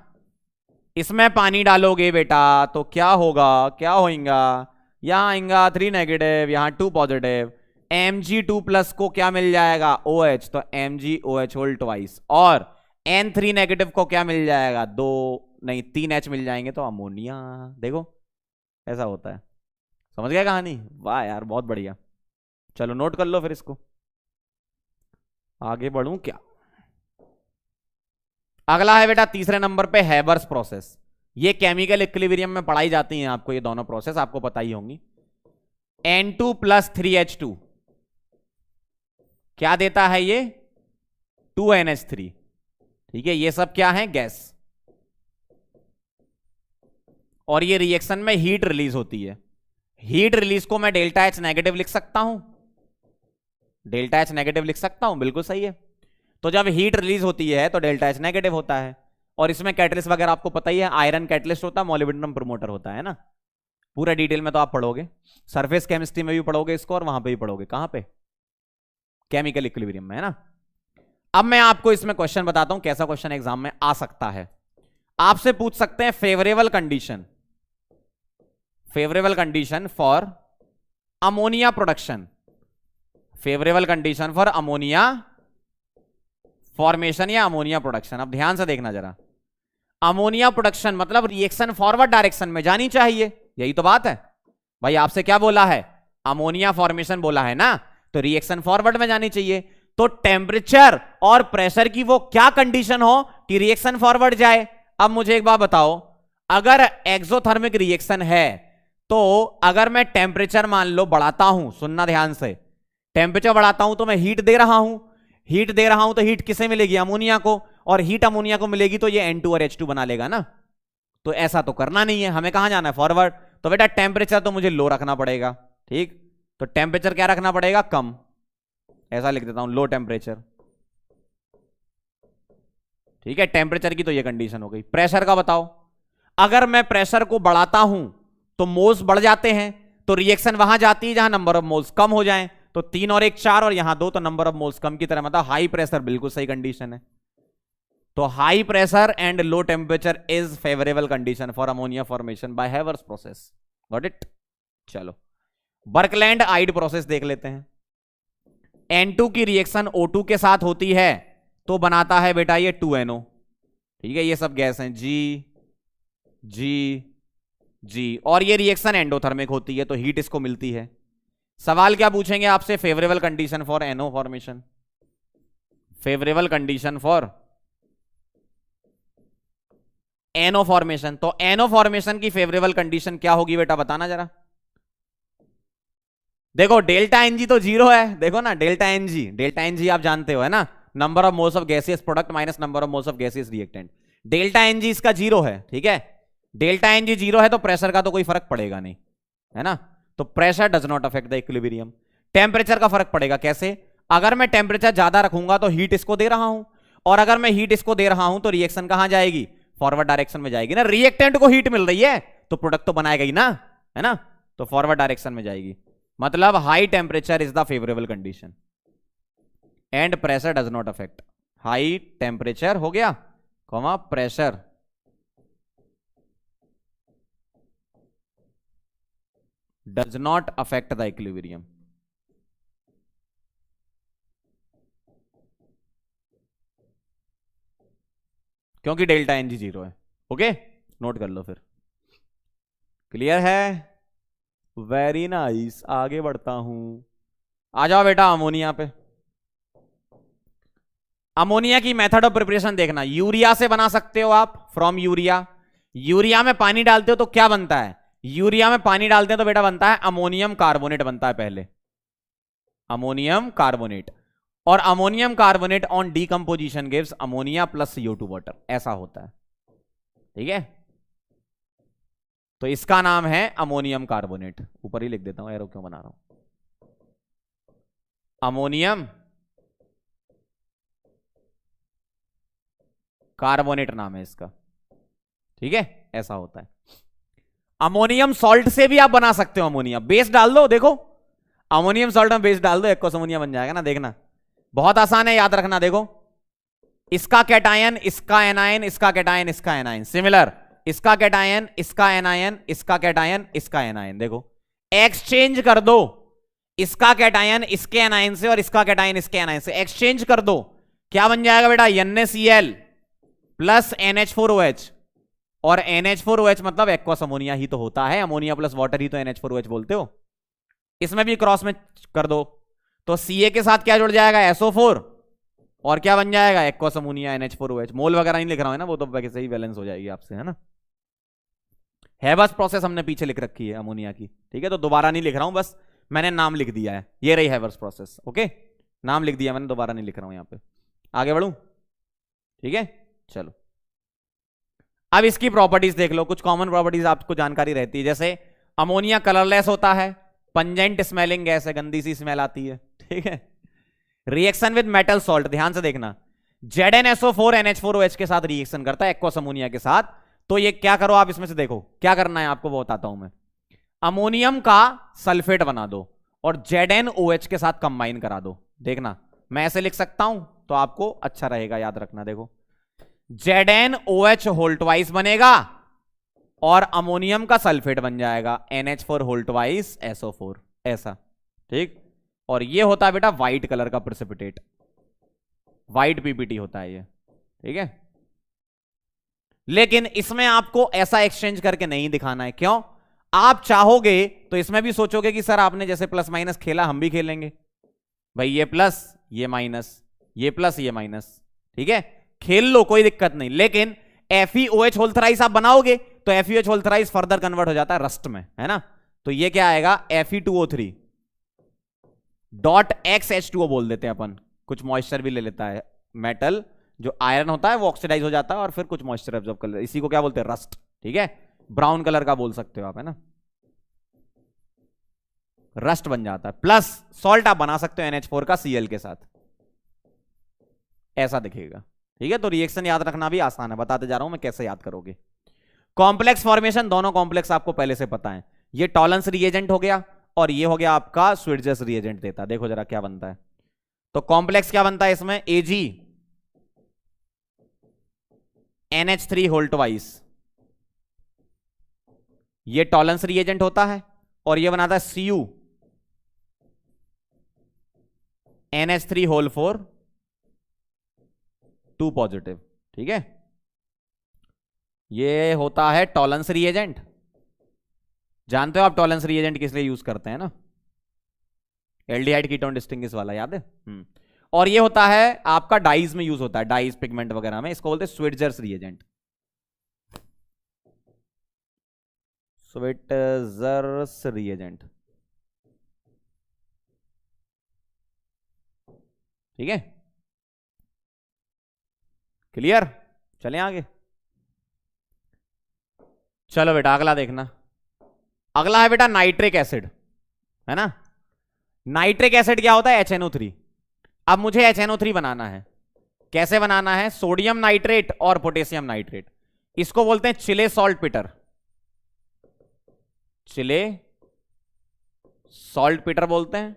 इसमें पानी डालोगे बेटा तो क्या होगा, क्या होगा, यहां आएगा 3 नेगेटिव, यहां 2 पॉजिटिव, Mg2 प्लस को क्या मिल जाएगा, OH, तो MgOH होल ट्वाइस, और N3 नेगेटिव को क्या मिल जाएगा, 2 नहीं 3H मिल जाएंगे, तो अमोनिया। देखो ऐसा होता है, समझ गया कहानी, वाह यार बहुत बढ़िया। चलो नोट कर लो फिर इसको, आगे बढ़ूं क्या। अगला है बेटा तीसरे नंबर पे हैबर्स प्रोसेस। ये केमिकल इक्विलिब्रियम में पढ़ाई जाती है आपको, ये दोनों प्रोसेस आपको पता ही होंगी। N2 प्लस 3H2 क्या देता है, ये 2NH3, ठीक है। ये सब क्या है, गैस, और ये रिएक्शन में हीट रिलीज होती है। हीट रिलीज को मैं डेल्टा H नेगेटिव लिख सकता हूं, डेल्टा H नेगेटिव लिख सकता हूं, बिल्कुल सही है। तो जब हीट रिलीज होती है तो डेल्टा H नेगेटिव होता है, और इसमें कैटलिस्ट वगैरह आपको पता ही है, आयरन कैटलिस्ट होता है, मोलिब्डेनम प्रमोटर होता है ना। पूरा डिटेल में तो आप पढ़ोगे, सरफेस केमिस्ट्री में भी पढ़ोगे इसको, और वहां पे भी पढ़ोगे, कहां पे, केमिकल इक्विलिब्रियम में, है ना। अब मैं आपको इसमें क्वेश्चन बताता हूं, कैसा क्वेश्चन एग्जाम में आ सकता है। आपसे पूछ सकते हैं favourable condition, favourable condition for ammonia production, favourable condition for ammonia formation या अमोनिया प्रोडक्शन। अब ध्यान से देखना जरा, अमोनिया प्रोडक्शन मतलब रिएक्शन फॉरवर्ड डायरेक्शन में जानी चाहिए, यही तो बात है भाई। आपसे क्या बोला है, अमोनिया फॉर्मेशन बोला है ना, तो रिएक्शन फॉरवर्ड में जानी चाहिए। तो टेम्परेचर और प्रेशर की वो क्या कंडीशन हो कि रिएक्शन फॉरवर्ड जाए। अब मुझे एक बात बताओ, अगर एक्सोथर्मिक रिएक्शन है, तो अगर मैं टेम्परेचर मान लो बढ़ाता हूं, सुनना ध्यान से, टेम्परेचर बढ़ाता हूं तो मैं हीट दे रहा हूं, हीट दे रहा हूं तो हीट किसे मिलेगी, अमोनिया को, और हीट अमोनिया को मिलेगी तो ये N2 और H2 बना लेगा ना। तो ऐसा तो करना नहीं है, हमें कहां जाना है, फॉरवर्ड। तो बेटा टेम्परेचर तो मुझे लो रखना पड़ेगा, ठीक। तो टेम्परेचर क्या रखना पड़ेगा, कम, ऐसा लिख देता हूं, लो टेम्परेचर, ठीक है। टेम्परेचर की तो ये कंडीशन हो गई। प्रेशर का बताओ, अगर मैं प्रेशर को बढ़ाता हूं तो मोल्स बढ़ जाते हैं, तो रिएक्शन वहां जाती है जहां नंबर ऑफ मोल्स कम हो जाएं, तो 3 और 1 4 और यहां 2, तो नंबर ऑफ मोल्स कम की तरह, मतलब हाई प्रेशर, बिल्कुल सही कंडीशन है। तो high pressure and low temperature is favourable condition for ammonia formation by Haber's process, got it. चलो बर्कलैंड आइड प्रोसेस देख लेते हैं। N2 की रिएक्शन O2 के साथ होती है तो बनाता है बेटा ये 2NO, ठीक है। ये सब गैस हैं, G, और ये रिएक्शन एंडोथर्मिक होती है, तो हीट इसको मिलती है। सवाल क्या पूछेंगे आपसे, favourable condition for NO formation, favourable condition for NO formation. तो NO फॉर्मेशन की फेवरेबल कंडीशन क्या होगी बेटा, बताना जरा। देखो डेल्टा Ng तो 0 है, देखो ना, डेल्टा Ng आप जानते हो, है ना, number of moles of gaseous product minus number of moles of gaseous reactant. Delta Ng इसका 0 है, ठीक है। डेल्टा Ng 0 है तो प्रेशर का तो कोई फर्क पड़ेगा नहीं, है ना। तो pressure does not affect the equilibrium. Temperature का फर्क पड़ेगा, कैसे, अगर मैं टेम्परेचर ज्यादा रखूंगा तो हीट इसको दे रहा हूं, और अगर मैं हीट इसको दे रहा हूं तो रिएक्शन कहां जाएगी, फॉरवर्ड डायरेक्शन में जाएगी ना। रिएक्टेंट को हीट मिल रही है तो प्रोडक्ट तो बनाएगा ही ना, है ना, तो फॉरवर्ड डायरेक्शन में जाएगी। मतलब high temperature is the favourable condition and pressure does not affect. High temperature हो गया, comma pressure does not affect the equilibrium. क्योंकि डेल्टा Ng 0 है, ओके, नोट कर लो फिर। क्लियर है, वेरी नाइस। आगे बढ़ता हूं, आ जाओ बेटा अमोनिया पे। अमोनिया की मेथड ऑफ प्रिपरेशन देखना, यूरिया से बना सकते हो आप, फ्रॉम यूरिया। यूरिया में पानी डालते हो तो क्या बनता है, यूरिया में पानी डालते हैं तो बेटा बनता है अमोनियम कार्बोनेट बनता है पहले, अमोनियम कार्बोनेट। और ammonium carbonate on decomposition gives ammonia plus CO2 water, ऐसा होता है। ठीक है, तो इसका नाम है अमोनियम कार्बोनेट। ऊपर ही लिख देता हूं, एरो क्यों बना रहा हूं, अमोनियम कार्बोनेट नाम है इसका। ठीक है, ऐसा होता है। अमोनियम सॉल्ट से भी आप बना सकते हो अमोनिया, बेस डाल दो, देखो अमोनियम सॉल्ट में बेस डाल दो, एक्वस अमोनिया बन जाएगा ना, देखना बहुत आसान है, याद रखना। देखो इसका कैटायन, इसका एनायन, इसका कैटायन, इसका एनायन, सिमिलर इसका कैटायन, इसका एनायन, इसका कैटायन, इसका एनायन, देखो एक्सचेंज कर दो, इसका कैटायन इसके एनायन से और इसका कैटायन इसके एनायन से एक्सचेंज कर दो, क्या बन जाएगा बेटा, NaCl प्लस NH4OH। और NH4OH मतलब एक्वस अमोनिया ही तो होता है, अमोनिया प्लस वाटर ही तो NH4OH बोलते हो। इसमें भी क्रॉस में कर दो तो Ca के साथ क्या जुड़ जाएगा, SO4, और क्या बन जाएगा, एक्वस अमोनिया NH4OH। मोल वगैरह नहीं लिख रहा हूं ना, वो तो वैसे ही बैलेंस हो जाएगी आपसे, है ना। हैबर्स प्रोसेस हमने पीछे लिख रखी है अमोनिया की, ठीक है, तो दोबारा नहीं लिख रहा हूं, बस मैंने नाम लिख दिया है, ये रही हैबर्स प्रोसेस। ओके, नाम लिख दिया मैंने, दोबारा नहीं लिख रहा हूं यहां पे। आगे बढ़ूं, ठीक है, चलो अब इसकी प्रॉपर्टीज देख लो। कुछ कॉमन प्रॉपर्टीज आपको जानकारी रहती है, जैसे अमोनिया कलरलेस होता है, पंजेंट स्मेलिंग गैस है, गंदी सी स्मेल आती है, ठीक है। रिएक्शन विद मेटल सॉल्ट, ध्यान से देखना, ZnSO4 NH4OH के साथ रिएक्शन करता है एक्वस अमोनिया के साथ। तो ये क्या करो आप, इसमें से देखो क्या करना है आपको, वो बताता हूं मैं। अमोनियम का सल्फेट बना दो और ZnOH के साथ कंबाइन करा दो। देखना मैं ऐसे लिख सकता हूं तो आपको अच्छा रहेगा, याद रखना। देखो ZnOH होल ट्वाइस बनेगा और अमोनियम का सल्फेट बन जाएगा NH4 होल ट्वाइस SO4, ऐसा, ठीक। और ये होता है बेटा व्हाइट कलर का प्रेसिपिटेट, व्हाइट PPT होता है ये, ठीक है। लेकिन इसमें आपको ऐसा एक्सचेंज करके नहीं दिखाना है, क्यों, आप चाहोगे तो इसमें भी सोचोगे कि सर आपने जैसे प्लस माइनस खेला, हम भी खेलेंगे भाई, ये प्लस ये माइनस, ये प्लस ये माइनस, ठीक है, खेल लो कोई दिक्कत नहीं। लेकिन FeOH होल थ्राइस आप बनाओगे तो FeOH whole thrice further convert हो जाता है रस्ट में, है ना। तो ये क्या आएगा, Fe2O3 डॉट XH2O बोल देते हैं अपन, कुछ मॉइस्चर भी ले लेता है मेटल, जो आयरन होता है वो ऑक्सीडाइज हो जाता है और फिर कुछ मॉइस्चर एब्जॉर्ब कर लेता है, इसी को क्या बोलते हैं, रस्ट, ठीक है। ब्राउन कलर का बोल सकते हो आप, है ना, रस्ट बन जाता है। प्लस सॉल्ट आप बना सकते हो NH4 का Cl के साथ, ऐसा दिखेगा, ठीक है। तो रिएक्शन याद रखना भी आसान है, बताते जा रहा हूं मैं कैसे याद करोगे। कॉम्प्लेक्स फॉर्मेशन, दोनों कॉम्प्लेक्स आपको पहले से पता है, ये टॉलरेंस रिएजेंट हो गया और ये हो गया आपका स्विट्जर्स रिएजेंट देता। देखो जरा क्या बनता है, तो कॉम्प्लेक्स क्या बनता है इसमें, Ag NH3 होल ट्वाइस, ये टॉलरेंस रिएजेंट होता है, और ये बनाता है Cu NH3 होल 4 2 पॉजिटिव, ठीक है। ये होता है टॉलरेंस रिएजेंट, जानते हो आप टॉलरेंस रिएजेंट किस लिए यूज करते हैं ना, एल्डिहाइड कीटोन डिस्टिंग्विश वाला, याद है। और ये होता है आपका डाइज में यूज होता है, डाइज पिगमेंट वगैरह में, इसको बोलते हैं स्विट्जर्स रिएजेंट, स्विट्जर्स रिएजेंट, ठीक है, क्लियर। चलें आगे, चलो बेटा अगला देखना। अगला है बेटा नाइट्रिक एसिड, है ना। नाइट्रिक एसिड क्या होता है, HNO3। अब मुझे HNO3 बनाना है, कैसे बनाना है, सोडियम नाइट्रेट और पोटेशियम नाइट्रेट, इसको बोलते हैं चिले सॉल्ट पीटर, चिले सॉल्ट पीटर बोलते हैं।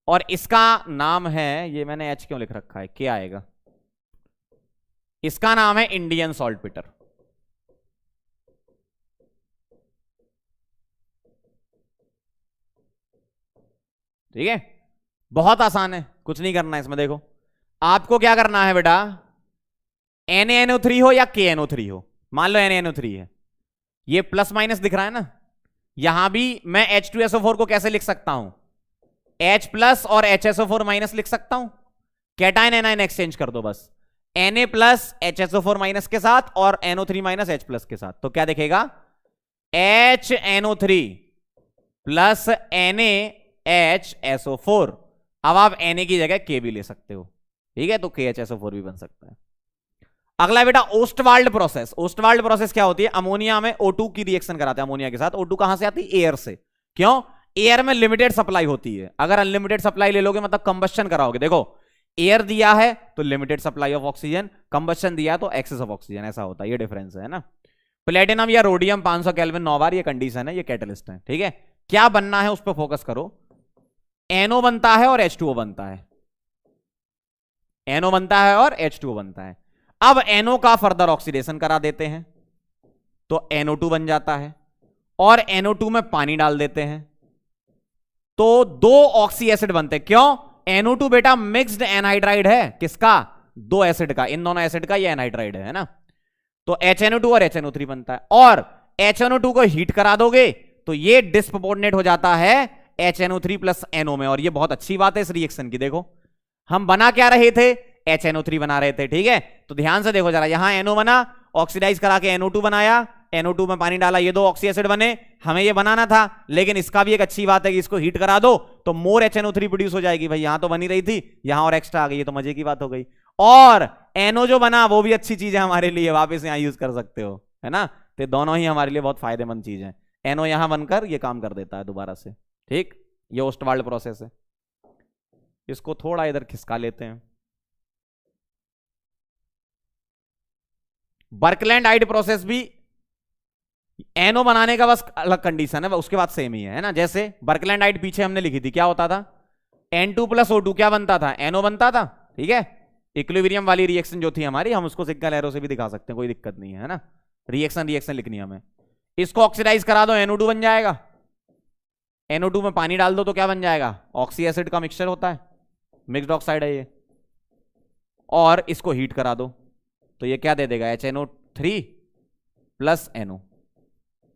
और इसका नाम है, ये मैंने H क्यों लिख रखा है, क्या आएगा, इसका नाम है इंडियन सॉल्ट पीटर, ठीक है। बहुत आसान है, कुछ नहीं करना है इसमें। देखो आपको क्या करना है बेटा, NaNO3 हो या KNO3 हो, मान लो NaNO3 है, ये प्लस माइनस दिख रहा है ना, यहां भी मैं H2SO4 को कैसे लिख सकता हूं, H प्लस और HSO4 माइनस लिख सकता हूं। कैटायन एनायन एक्सचेंज कर दो बस, Na प्लस HSO4 माइनस के साथ और NO3 माइनस H प्लस के साथ, तो क्या दिखेगा HNO3 प्लस NaHSO4। अब आप Na की जगह K भी ले सकते हो, ठीक है, तो KHSO4 भी बन सकता है। अगला बेटा ओस्टवाल्ड प्रोसेस। ओस्टवाल्ड प्रोसेस क्या होती है, अमोनिया में O2 की रिएक्शन कराते हैं अमोनिया के साथ। O2 कहां से आती है, एयर से। क्यों, एयर में लिमिटेड सप्लाई होती है, अगर अनलिमिटेड सप्लाई ले लोगे मतलब कंबस्शन कराओगे। देखो एयर दिया है तो limited supply of oxygen, combustion दिया तो एक्सेस ऑफ ऑक्सीजन, ऐसा होता है, ये डिफरेंस है ना। प्लेटिनम या रोडियम 500 केल्विन 9 बार, ये कंडीशन है, ये कैटलिस्ट है, ठीक है। क्या बनना है उस पर फोकस करो, NO बनता है और H2O बनता है, NO बनता है और H2O बनता है। अब NO का फर्दर ऑक्सीडेशन करा देते हैं तो NO2 बन जाता है, और NO2 में पानी डाल देते हैं तो 2 ऑक्सी एसिड बनते हैं। क्यों, NO2 बेटा मिक्स्ड एनहाइड्राइड है, किसका, 2 एसिड का, इन दोनों एसिड का ये एनहाइड्राइड है ना, तो HNO2 और HNO3 बनता है। और HNO2 को हीट करा दोगे तो ये डिस्प्रोपोर्शनेट हो जाता है HNO3 प्लस NO में, और ये बहुत अच्छी बात है इस रिएक्शन की। देखो हम बना क्या रहे थे, HNO3 बना रहे थे, ठीक है। तो ध्यान से देखो जरा, यहां NO बना, ऑक्सीडाइज करा के NO2 बनाया, NO2 में पानी डाला, ये 2 ऑक्सी एसिड बने, हमें ये बनाना था। लेकिन इसका भी एक अच्छी बात है कि इसको हीट करा दो तो मोर HNO3 प्रोड्यूस हो जाएगी। भाई यहां तो बनी रही थी, यहां और एक्स्ट्रा आ गई, ये तो मजे की बात हो गई। और NO जो बना वो भी अच्छी चीज है हमारे लिए, वापस यहां यूज कर सकते हो, है ना। तो दोनों ही हमारे लिए बहुत फायदेमंद चीज है। NO यहां बनकर ये काम कर देता है दोबारा से, ठीक। ये ओस्टवाल्ड प्रोसेस है। इसको थोड़ा इधर खिसका लेते हैं। बर्कलैंड-हाइड प्रोसेस भी NO बनाने का बस अलग कंडीशन है, उसके बाद सेम ही है ना। जैसे बर्कलैंड-हाइड पीछे हमने लिखी थी, क्या होता था, N2 प्लस O2 क्या बनता था, NO बनता था, ठीक है। इक्विलिब्रियम वाली रिएक्शन जो थी हमारी, हम उसको सिग्नल एरो से भी दिखा सकते हैं, कोई दिक्कत नहीं है ना। रिएक्शन लिखनी है हमें। इसको ऑक्सीडाइज करा दो, NO2 बन जाएगा। NO2 में पानी डाल दो तो क्या बन जाएगा, ऑक्सी एसिड का मिक्सचर होता है, मिक्स्ड ऑक्साइड है ये। और इसको हीट करा दो तो ये क्या दे देगा, HNO3 प्लस NO।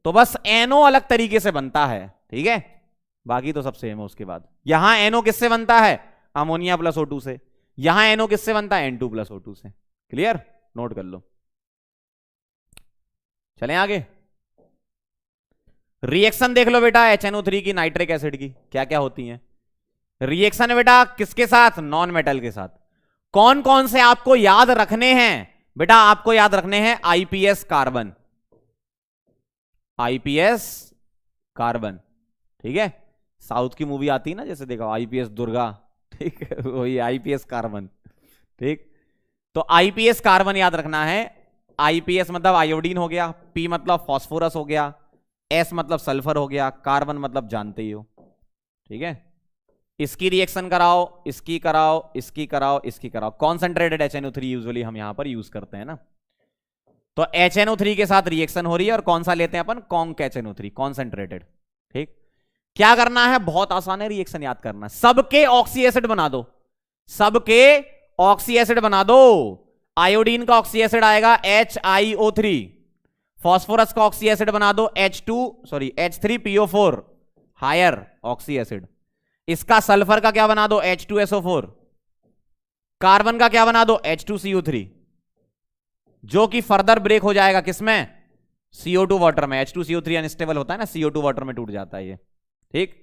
तो बस NO अलग तरीके से बनता है, ठीक है, बाकी तो सब सेम है। उसके बाद यहां NO किससे बनता है, अमोनिया प्लस O2 से। यहां NO किससे बनता है, N2 प्लस O2 से। क्लियर, नोट कर लो। चलें आगे। रिएक्शन देख लो बेटा HNO3 की नाइट्रिक एसिड की क्या क्या होती है। रिएक्शन है बेटा किसके साथ, नॉन मेटल के साथ। कौन कौन से आपको याद रखने हैं बेटा, आपको याद रखने हैं IPS कार्बन, IPS कार्बन, ठीक है। साउथ की मूवी आती है ना, जैसे देखो IPS दुर्गा, ठीक है, वही IPS कार्बन, ठीक। तो IPS कार्बन याद रखना है। IPS मतलब आयोडीन हो गया, P मतलब फास्फोरस हो गया, S मतलब सल्फर हो गया, कार्बन मतलब जानते ही हो, ठीक है। इसकी रिएक्शन कराओ, इसकी कराओ, इसकी कराओ, इसकी कराओ। कॉन्सेंट्रेटेड HNO3 यूजुअली हम यहां पर यूज करते हैं ना। तो HNO3 के साथ रिएक्शन हो रही है, और कौन सा लेते हैं अपन, कॉन्क HNO3, कॉन्सेंट्रेटेड, ठीक। क्या करना है, बहुत आसान है, रिएक्शन याद करना। सबके ऑक्सी एसिड बना दो, सबके ऑक्सी एसिड बना दो। आयोडीन का ऑक्सी एसिड आएगा HiO3, फास्फोरस का ऑक्सी एसिड बना दो H3PO4, हायर ऑक्सी एसिड। इसका सल्फर का क्या बना दो, H2SO4। कार्बन का क्या बना दो, H2CO3, जो कि फर्दर ब्रेक हो जाएगा किसमें, CO2 वाटर में। H2CO3 अनस्टेबल होता है ना, CO2 वाटर में टूट जाता है ये, ठीक।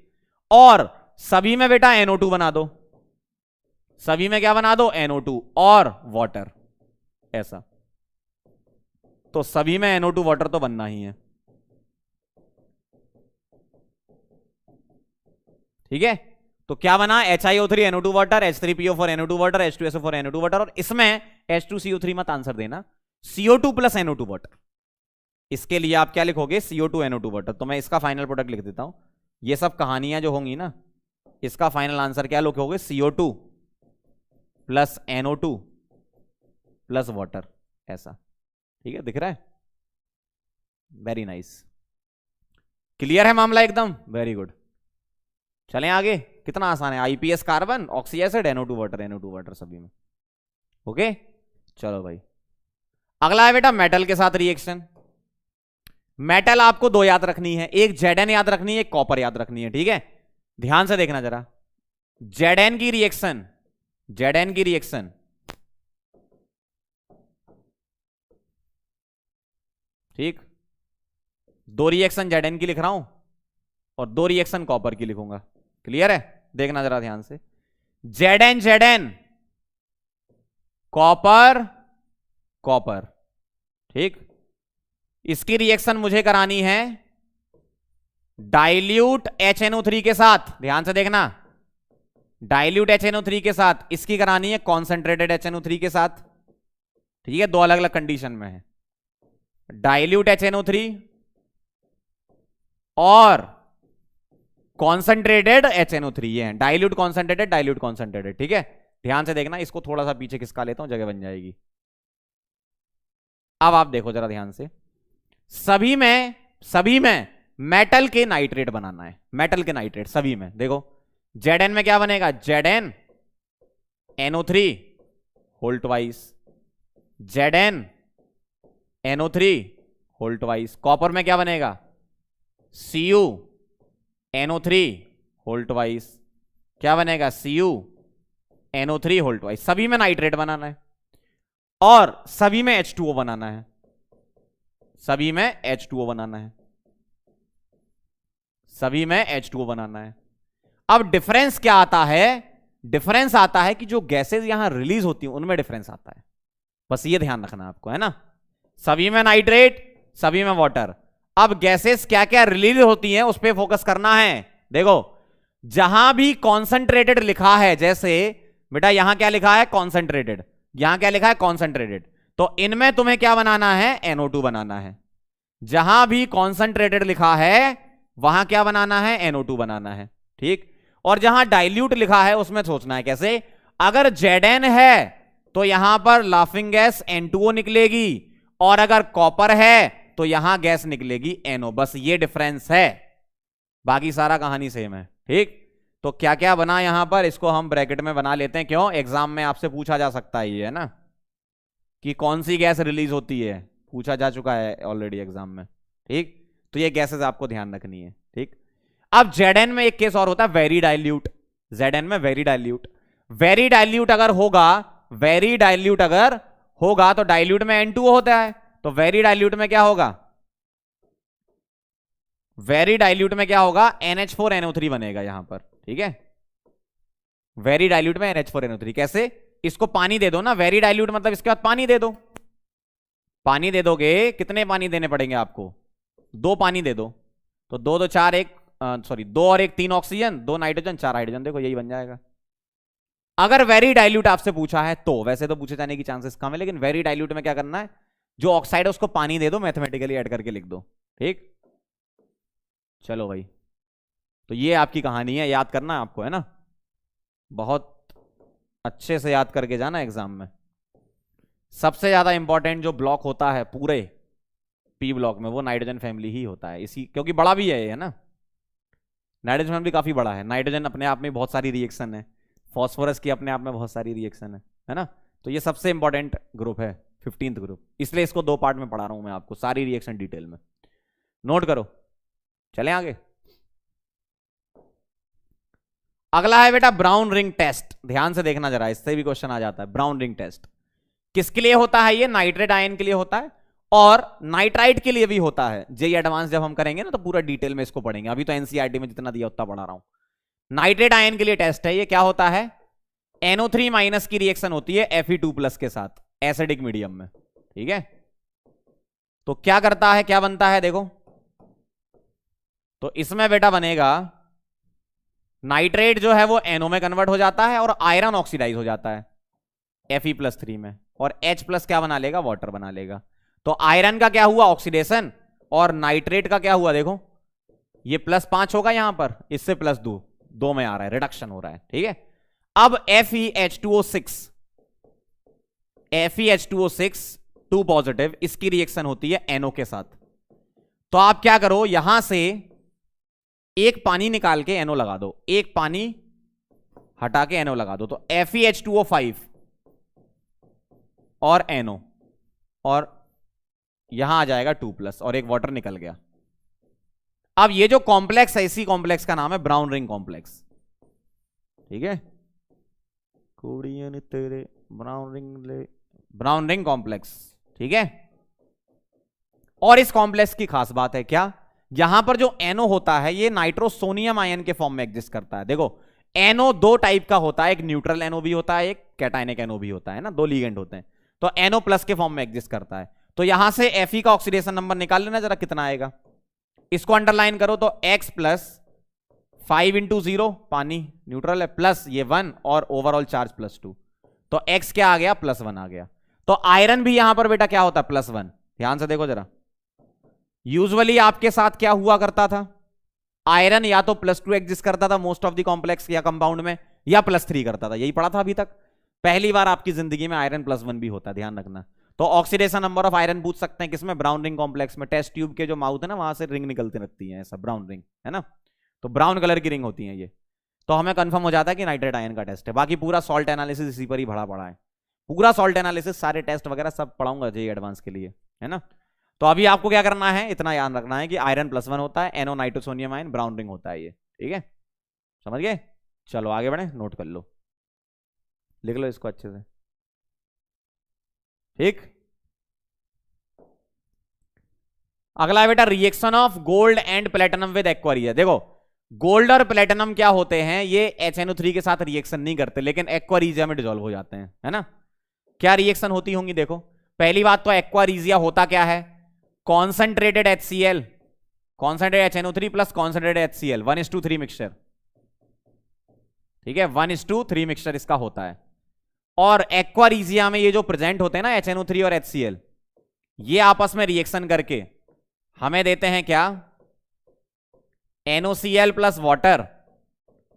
और सभी में बेटा NO2 बना दो, सभी में क्या बना दो, NO2 और वाटर, ऐसा। तो सभी में NO2 वाटर तो बनना ही है, ठीक है। तो क्या बना, HiO3 NO2 water, H3PO4 NO2 water, H2SO4 NO2 water, और इसमें H2CO3 मत आंसर देना, CO2 प्लस NO2 वाटर। इसके लिए आप क्या लिखोगे, CO2 NO2 वाटर। तो मैं इसका फाइनल प्रोडक्ट लिख देता हूं। ये सब कहानियां जो होंगी ना, इसका फाइनल आंसर क्या लिखोगे, CO2 plus NO2 plus water, ऐसा, ठीक है, दिख रहा है। वेरी नाइस, क्लियर है मामला एकदम, वेरी गुड। चलें आगे, कितना आसान है। IPS carbon, oxy acid, NO2 water सभी में, ओके। चलो भाई, अगला है बेटा मेटल के साथ रिएक्शन। मेटल आपको 2 याद रखनी है, एक Zn याद रखनी है, एक कॉपर याद रखनी है, ठीक है। ध्यान से देखना जरा, Zn की रिएक्शन Zn की रिएक्शन, ठीक, दो रिएक्शन Zn की लिख रहा हूं और दो रिएक्शन कॉपर की लिखूंगा। क्लियर है? देखना जरा ध्यान से, Zn कॉपर कॉपर, ठीक, इसकी रिएक्शन मुझे करानी है डाइल्यूट HNO3 के साथ। ध्यान से देखना, डाइल्यूट HNO3 के साथ, इसकी करानी है कॉन्सेंट्रेटेड HNO3 के साथ। ठीक है, दो अलग अलग कंडीशन में है, डाइल्यूट HNO3 और कॉन्सेंट्रेटेड HNO3, ये है डाइल्यूट कॉन्सेंट्रेटेड। ठीक है, ध्यान से देखना, इसको थोड़ा सा पीछे खिसका लेता हूं, जगह बन जाएगी। अब आप देखो जरा ध्यान से, सभी में मेटल के नाइट्रेट बनाना है, मेटल के नाइट्रेट सभी में। देखो Zn में क्या बनेगा, Zn NO3 whole twice, Zn NO3 whole twice. Copper में क्या बनेगा, Cu NO3 होल ट्वाइस, क्या बनेगा, Cu NO3 होल ट्वाइस। सभी में नाइट्रेट बनाना है और सभी में H2O बनाना है, सभी में H2O बनाना है, सभी में H2O बनाना है। अब डिफरेंस क्या आता है, डिफरेंस आता है कि जो गैसेस यहां रिलीज होती हैं उनमें डिफरेंस आता है, बस ये ध्यान रखना आपको, है ना। सभी में नाइट्रेट, सभी में वाटर। अब गैसेस क्या क्या रिलीज होती हैं उस पर फोकस करना है। देखो जहां भी कॉन्सेंट्रेटेड लिखा है, जैसे बेटा यहां क्या लिखा है कॉन्सेंट्रेटेड, यहां क्या लिखा है कॉन्सेंट्रेटेड, तो इनमें तुम्हें क्या बनाना है, NO2 बनाना है। जहां भी कॉन्सेंट्रेटेड लिखा है वहां क्या बनाना है, NO2 बनाना है, ठीक। और जहां डाइल्यूट लिखा है उसमें सोचना है कैसे, अगर Zn है तो यहां पर लाफिंग गैस N2O निकलेगी, और अगर कॉपर है तो यहां गैस निकलेगी NO। बस ये डिफरेंस है, बाकी सारा कहानी सेम है, ठीक। तो क्या क्या बना यहां पर, इसको हम ब्रैकेट में बना लेते हैं, क्यों, एग्जाम में आपसे पूछा जा सकता है ये, है ना, कि कौन सी गैस रिलीज होती है, पूछा जा चुका है ऑलरेडी एग्जाम में, ठीक। तो ये गैसेस आपको ध्यान रखनी है, ठीक। अब Zn में एक केस और होता है वेरी डाइल्यूट, Zn में वेरी डाइल्यूट, वेरी डाइल्यूट अगर होगा, वेरी डाइल्यूट अगर होगा तो डाइल्यूट में N2O होता है, तो वेरी डाइल्यूट में क्या होगा, वेरी डाइल्यूट में क्या होगा, NH4NO3 बनेगा यहां पर, ठीक है। वेरी डाइल्यूट में NH4NO3 कैसे, इसको पानी दे दो ना, वेरी डाइल्यूट मतलब इसके बाद पानी दे दो, पानी दे दोगे, कितने पानी देने पड़ेंगे आपको, दो पानी दे दो, तो दो दो चार, एक सॉरी दो और एक तीन ऑक्सीजन, दो नाइट्रोजन, चार हाइड्रोजन, देखो यही बन जाएगा। अगर वेरी डाइल्यूट आपसे पूछा है तो, वैसे तो पूछे जाने की चांसेस कम है, लेकिन वेरी डाइल्यूट में क्या करना है, जो ऑक्साइड है उसको पानी दे दो, मैथमेटिकली ऐड करके लिख दो, ठीक। चलो भाई, तो ये आपकी कहानी है, याद करना है आपको, है ना, बहुत अच्छे से याद करके जाना एग्जाम में। सबसे ज्यादा इंपॉर्टेंट जो ब्लॉक होता है पूरे पी ब्लॉक में वो नाइट्रोजन फैमिली ही होता है, इसी क्योंकि बड़ा भी है ना, नाइट्रोजन फैमिली काफी बड़ा है, नाइट्रोजन अपने आप में बहुत सारी रिएक्शन है, फॉस्फोरस की अपने आप में बहुत सारी रिएक्शन है ना, तो ये सबसे इंपॉर्टेंट ग्रुप है, 15th ग्रुप, इसलिए इसको दो पार्ट में पढ़ा रहा हूं मैं आपको, सारी रिएक्शन डिटेल में नोट करो। चलें आगे, अगला है बेटा ब्राउन रिंग टेस्ट। ध्यान से देखना जरा, इससे भी क्वेश्चन आ जाता है। ब्राउन रिंग टेस्ट किसके लिए होता है, ये नाइट्रेट आयन के लिए होता है और नाइट्राइट के लिए भी होता है। जेई एडवांस जब हम करेंगे ना तो पूरा डिटेल में इसको पढ़ेंगे, अभी तो एनसीईआरटी में जितना दिया उतना पढ़ा रहा हूं। नाइट्रेट आयन के लिए टेस्ट है ये, क्या होता है, NO3 माइनस की रिएक्शन होती है Fe2+ के साथ एसिडिक मीडियम में, ठीक है। तो क्या करता है, क्या बनता है, देखो तो इसमें बेटा बनेगा नाइट्रेट जो है वो NO में कन्वर्ट हो जाता है और आयरन ऑक्सीडाइज हो जाता है Fe+3 में, और H+ क्या बना लेगा, वाटर बना लेगा। तो आयरन का क्या हुआ, ऑक्सीडेशन, और नाइट्रेट का क्या हुआ, देखो ये +5 होगा यहां पर, इससे +2, 2 में आ रहा है, रिडक्शन हो रहा है, ठीक है। अब FeH2O6 2 पॉजिटिव, इसकी रिएक्शन होती है NO के साथ। तो आप क्या करो, यहां से एक पानी निकाल के NO लगा दो, एक पानी हटा के NO लगा दो, तो FeH2O5 और NO, और यहां आ जाएगा 2+ और एक वाटर निकल गया। अब ये जो कॉम्प्लेक्स है, इसी कॉम्प्लेक्स का नाम है ब्राउन रिंग कॉम्प्लेक्स, ठीक है। कुड़ियन तेरे ब्राउन रिंग कॉम्प्लेक्स, ठीक है। और इस कॉम्प्लेक्स की खास बात है क्या, यहां पर जो NO होता है ये नाइट्रोसोनियम आयन के फॉर्म में एग्जिस्ट करता है। देखो NO दो टाइप का होता है, एक न्यूट्रल NO भी होता है, एक कैटायनिक NO भी होता है ना, दो लिगेंड होते हैं। तो NO प्लस के फॉर्म में एग्जिस्ट करता है। तो यहां से Fe का ऑक्सीडेशन नंबर निकाल लेना जरा, कितना आएगा। इसको अंडरलाइन करो तो X प्लस 5 इंटू 0 पानी न्यूट्रल है, प्लस ये 1 और ओवरऑल चार्ज +2, तो X क्या आ गया, +1 आ गया। तो आयरन भी यहां पर बेटा क्या होता है, +1। ध्यान से देखो जरा, यूजुअली आपके साथ क्या हुआ करता था, आयरन या तो +2 एग्जिस्ट करता था मोस्ट ऑफ द कॉम्प्लेक्स या कंपाउंड में, या +3 करता था, यही पढ़ा था अभी तक। पहली बार आपकी जिंदगी में आयरन +1 भी होता है, ध्यान रखना। तो ऑक्सीडेशन नंबर ऑफ आयरन पूछ सकते हैं किसमें, ब्राउन रिंग कॉम्प्लेक्स में। टेस्ट ट्यूब के जो माउथ है ना, वहां से रिंग निकलती रहती है, ऐसा ब्राउन रिंग है ना, तो ब्राउन कलर की रिंग होती है ये। तो हमें कंफर्म हो जाता है कि नाइट्रेट आयन का टेस्ट है। बाकी पूरा सॉल्ट एनालिसिस इसी पर ही पड़ा है, पूरा सॉल्ट एनालिसिस, सारे टेस्ट वगैरह सब पढ़ाऊंगा जेईई एडवांस के लिए, है ना। तो अभी आपको क्या करना है, इतना याद रखना है कि आयरन +1 होता है, NO nitrosonium ion, brown ring होता है ये, ठीक है, समझ गए। चलो आगे बढ़े, नोट कर लो, लिख लो इसको अच्छे से, ठीक। अगला है बेटा reaction of gold and platinum with aqua reaction. देखो गोल्ड और प्लेटिनम क्या होते हैं, ये HNO3 के साथ रिएक्शन नहीं करते, लेकिन एक्वा रिजिया में डिसॉल्व हो जाते हैं, है ना। क्या रिएक्शन होती होंगी, देखो पहली बात तो एक्वा रिजिया होता क्या है, concentrated HCl, concentrated HNO3 plus concentrated HCl 1:3 mixture, ठीक है, 1:3 मिक्सचर इसका होता है। और एक्वा रिजिया में ये जो प्रेजेंट होते हैं ना HNO3 और HCl, ये आपस में रिएक्शन करके हमें देते हैं क्या, NOCl plus water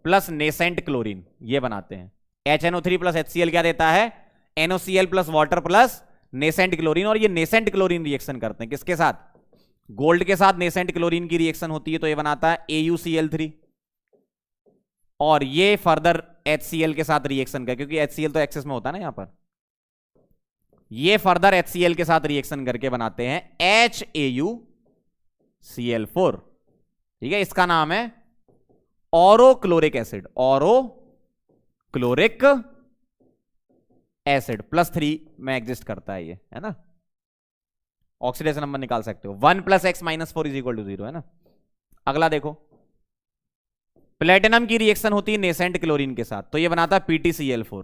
plus nascent chlorine, ये बनाते हैं। HNO3 प्लस HCl क्या देता है, NOCl plus water plus nascent chlorine. और ये नेसेंट क्लोरीन रिएक्शन करते हैं किसके साथ, गोल्ड के साथ नेसेंट क्लोरीन की रिएक्शन होती है, तो ये बनाता है AuCl3। और ये फर्दर HCl के साथ रिएक्शन कर, क्योंकि HCl तो एक्सेस में होता है ना यहां पर, ये फर्दर HCl के साथ रिएक्शन करके बनाते हैं HAuCl4, ठीक है। इसका नाम है ऑरोक्लोरिक एसिड, ऑरोक्लोरिक एसिड, +3 में एग्जिस्ट करता है ये, है ना। ऑक्सीडेशन नंबर निकाल सकते हो, 1 + x - 4 = 0, है ना। अगला देखो, प्लेटिनम की रिएक्शन होती है नेसेंट क्लोरीन के साथ, तो ये बनाता है PtCl4।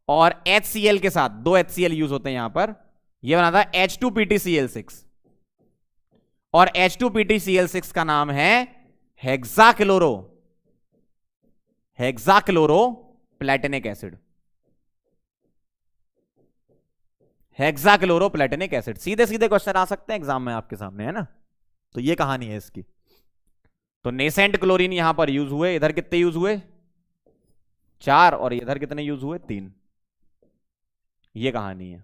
और HCl के साथ, 2 HCl यूज होते हैं यहां पर, ये बनाता है H2PtCl6। और H2PtCl6 का नाम है हेक्साक्लोरो प्लेटिनिक एसिड, हेक्साक्लोरो प्लेटिनिक एसिड। सीधे सीधे क्वेश्चन आ सकते हैं एग्जाम में आपके सामने, है ना। तो ये कहानी है इसकी। तो नेसेंट क्लोरीन यहां पर यूज हुए, इधर कितने यूज हुए, 4, और इधर कितने यूज हुए, 3। ये कहानी है,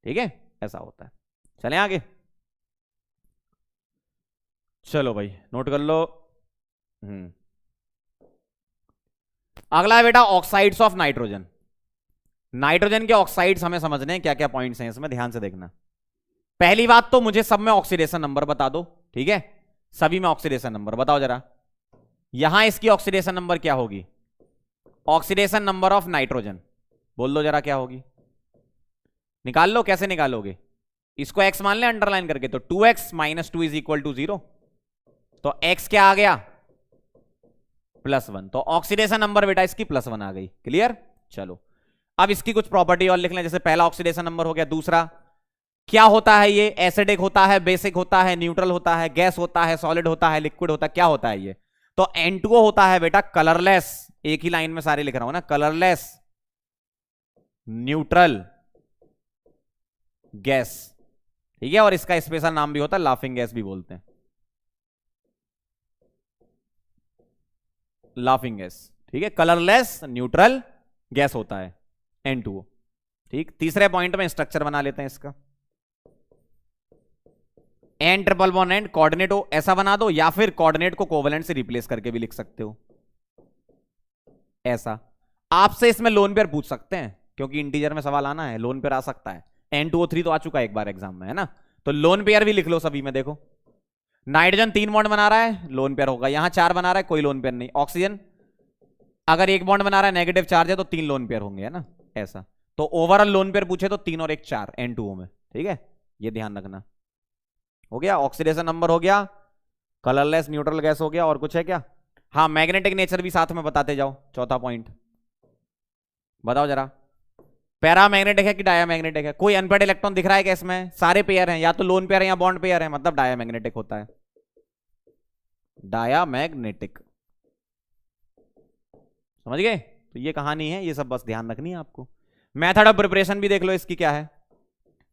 ठीक है, ऐसा होता है। चलें आगे, चलो भाई नोट कर लो। अगला है बेटा ऑक्साइड्स ऑफ नाइट्रोजन। नाइट्रोजन के ऑक्साइड्स हमें समझने हैं, क्या क्या पॉइंट्स हैं इसमें, ध्यान से देखना। पहली बात तो मुझे सब में ऑक्सीडेशन नंबर बता दो, ठीक है, सभी में ऑक्सीडेशन नंबर बताओ जरा। यहां इसकी ऑक्सीडेशन नंबर क्या होगी, ऑक्सीडेशन नंबर ऑफ नाइट्रोजन, बोल दो जरा क्या होगी, निकाल लो। कैसे निकालोगे, इसको x मान ले अंडरलाइन करके, तो 2x - 2 = 0, तो x क्या आ गया, +1। तो ऑक्सीडेशन नंबर बेटा इसकी +1 आ गई, क्लियर। चलो अब इसकी कुछ प्रॉपर्टी और लिख लें, जैसे पहला ऑक्सीडेशन नंबर हो गया, दूसरा क्या होता है ये, एसिडिक होता है, बेसिक होता है, न्यूट्रल होता है, गैस होता है, सॉलिड होता है, लिक्विड होता है, क्या होता है ये। तो N2O होता है बेटा कलरलेस, एक ही लाइन में सारे लिख रहा हूं ना, कलरलेस न्यूट्रल गैस, ठीक है। और इसका स्पेशल नाम भी होता है लाफिंग गैस भी बोलते हैं, लाफिंग गैस, ठीक है। कलरलेस न्यूट्रल गैस होता है N2O, ठीक। तीसरे पॉइंट में स्ट्रक्चर बना लेते हैं इसका, N triple bond and coordinate हो, ऐसा बना दो, या फिर कोऑर्डिनेट को कोवेलेंट से रिप्लेस करके भी लिख सकते हो ऐसा। आपसे इसमें लोन पेयर पूछ सकते हैं, क्योंकि इंटीजर में सवाल आना है, लोन पेयर आ सकता है। N2O3 तो आ चुका है एक बार एग्जाम में, है ना। तो लोन पेयर भी लिख लो सभी में। देखो नाइट्रोजन 3 बॉन्ड बना रहा है, लोन पेयर होगा। यहां 4 बना रहा है, कोई लोन पेयर नहीं। ऑक्सीजन अगर एक बॉन्ड बना रहा है नेगेटिव चार्ज है तो 3 लोन पेयर होंगे, है ना, ऐसा। तो ओवरऑल लोन पेयर पूछे तो 3 और 1 4 N2O में, ठीक है, ये ध्यान रखना। हो गया, ऑक्सीडेशन नंबर हो गया, कलरलेस न्यूट्रल गैस हो गया, और कुछ है क्या? हाँ, मैग्नेटिक नेचर भी साथ में बताते जाओ, चौथा पॉइंट बताओ जरा। पैरामैग्नेटिक है कि डायामैग्नेटिक है? कोई अनपेड इलेक्ट्रॉन दिख रहा है क्या इसमें? सारे पेयर हैं, या तो लोन पेयर है या बॉन्ड पेयर है, मतलब डायामैग्नेटिक होता है, डायामैग्नेटिक। समझ गए? तो ये कहानी है, ये सब बस ध्यान रखनी है आपको। मेथड ऑफ प्रिपरेशन भी देख लो इसकी क्या है।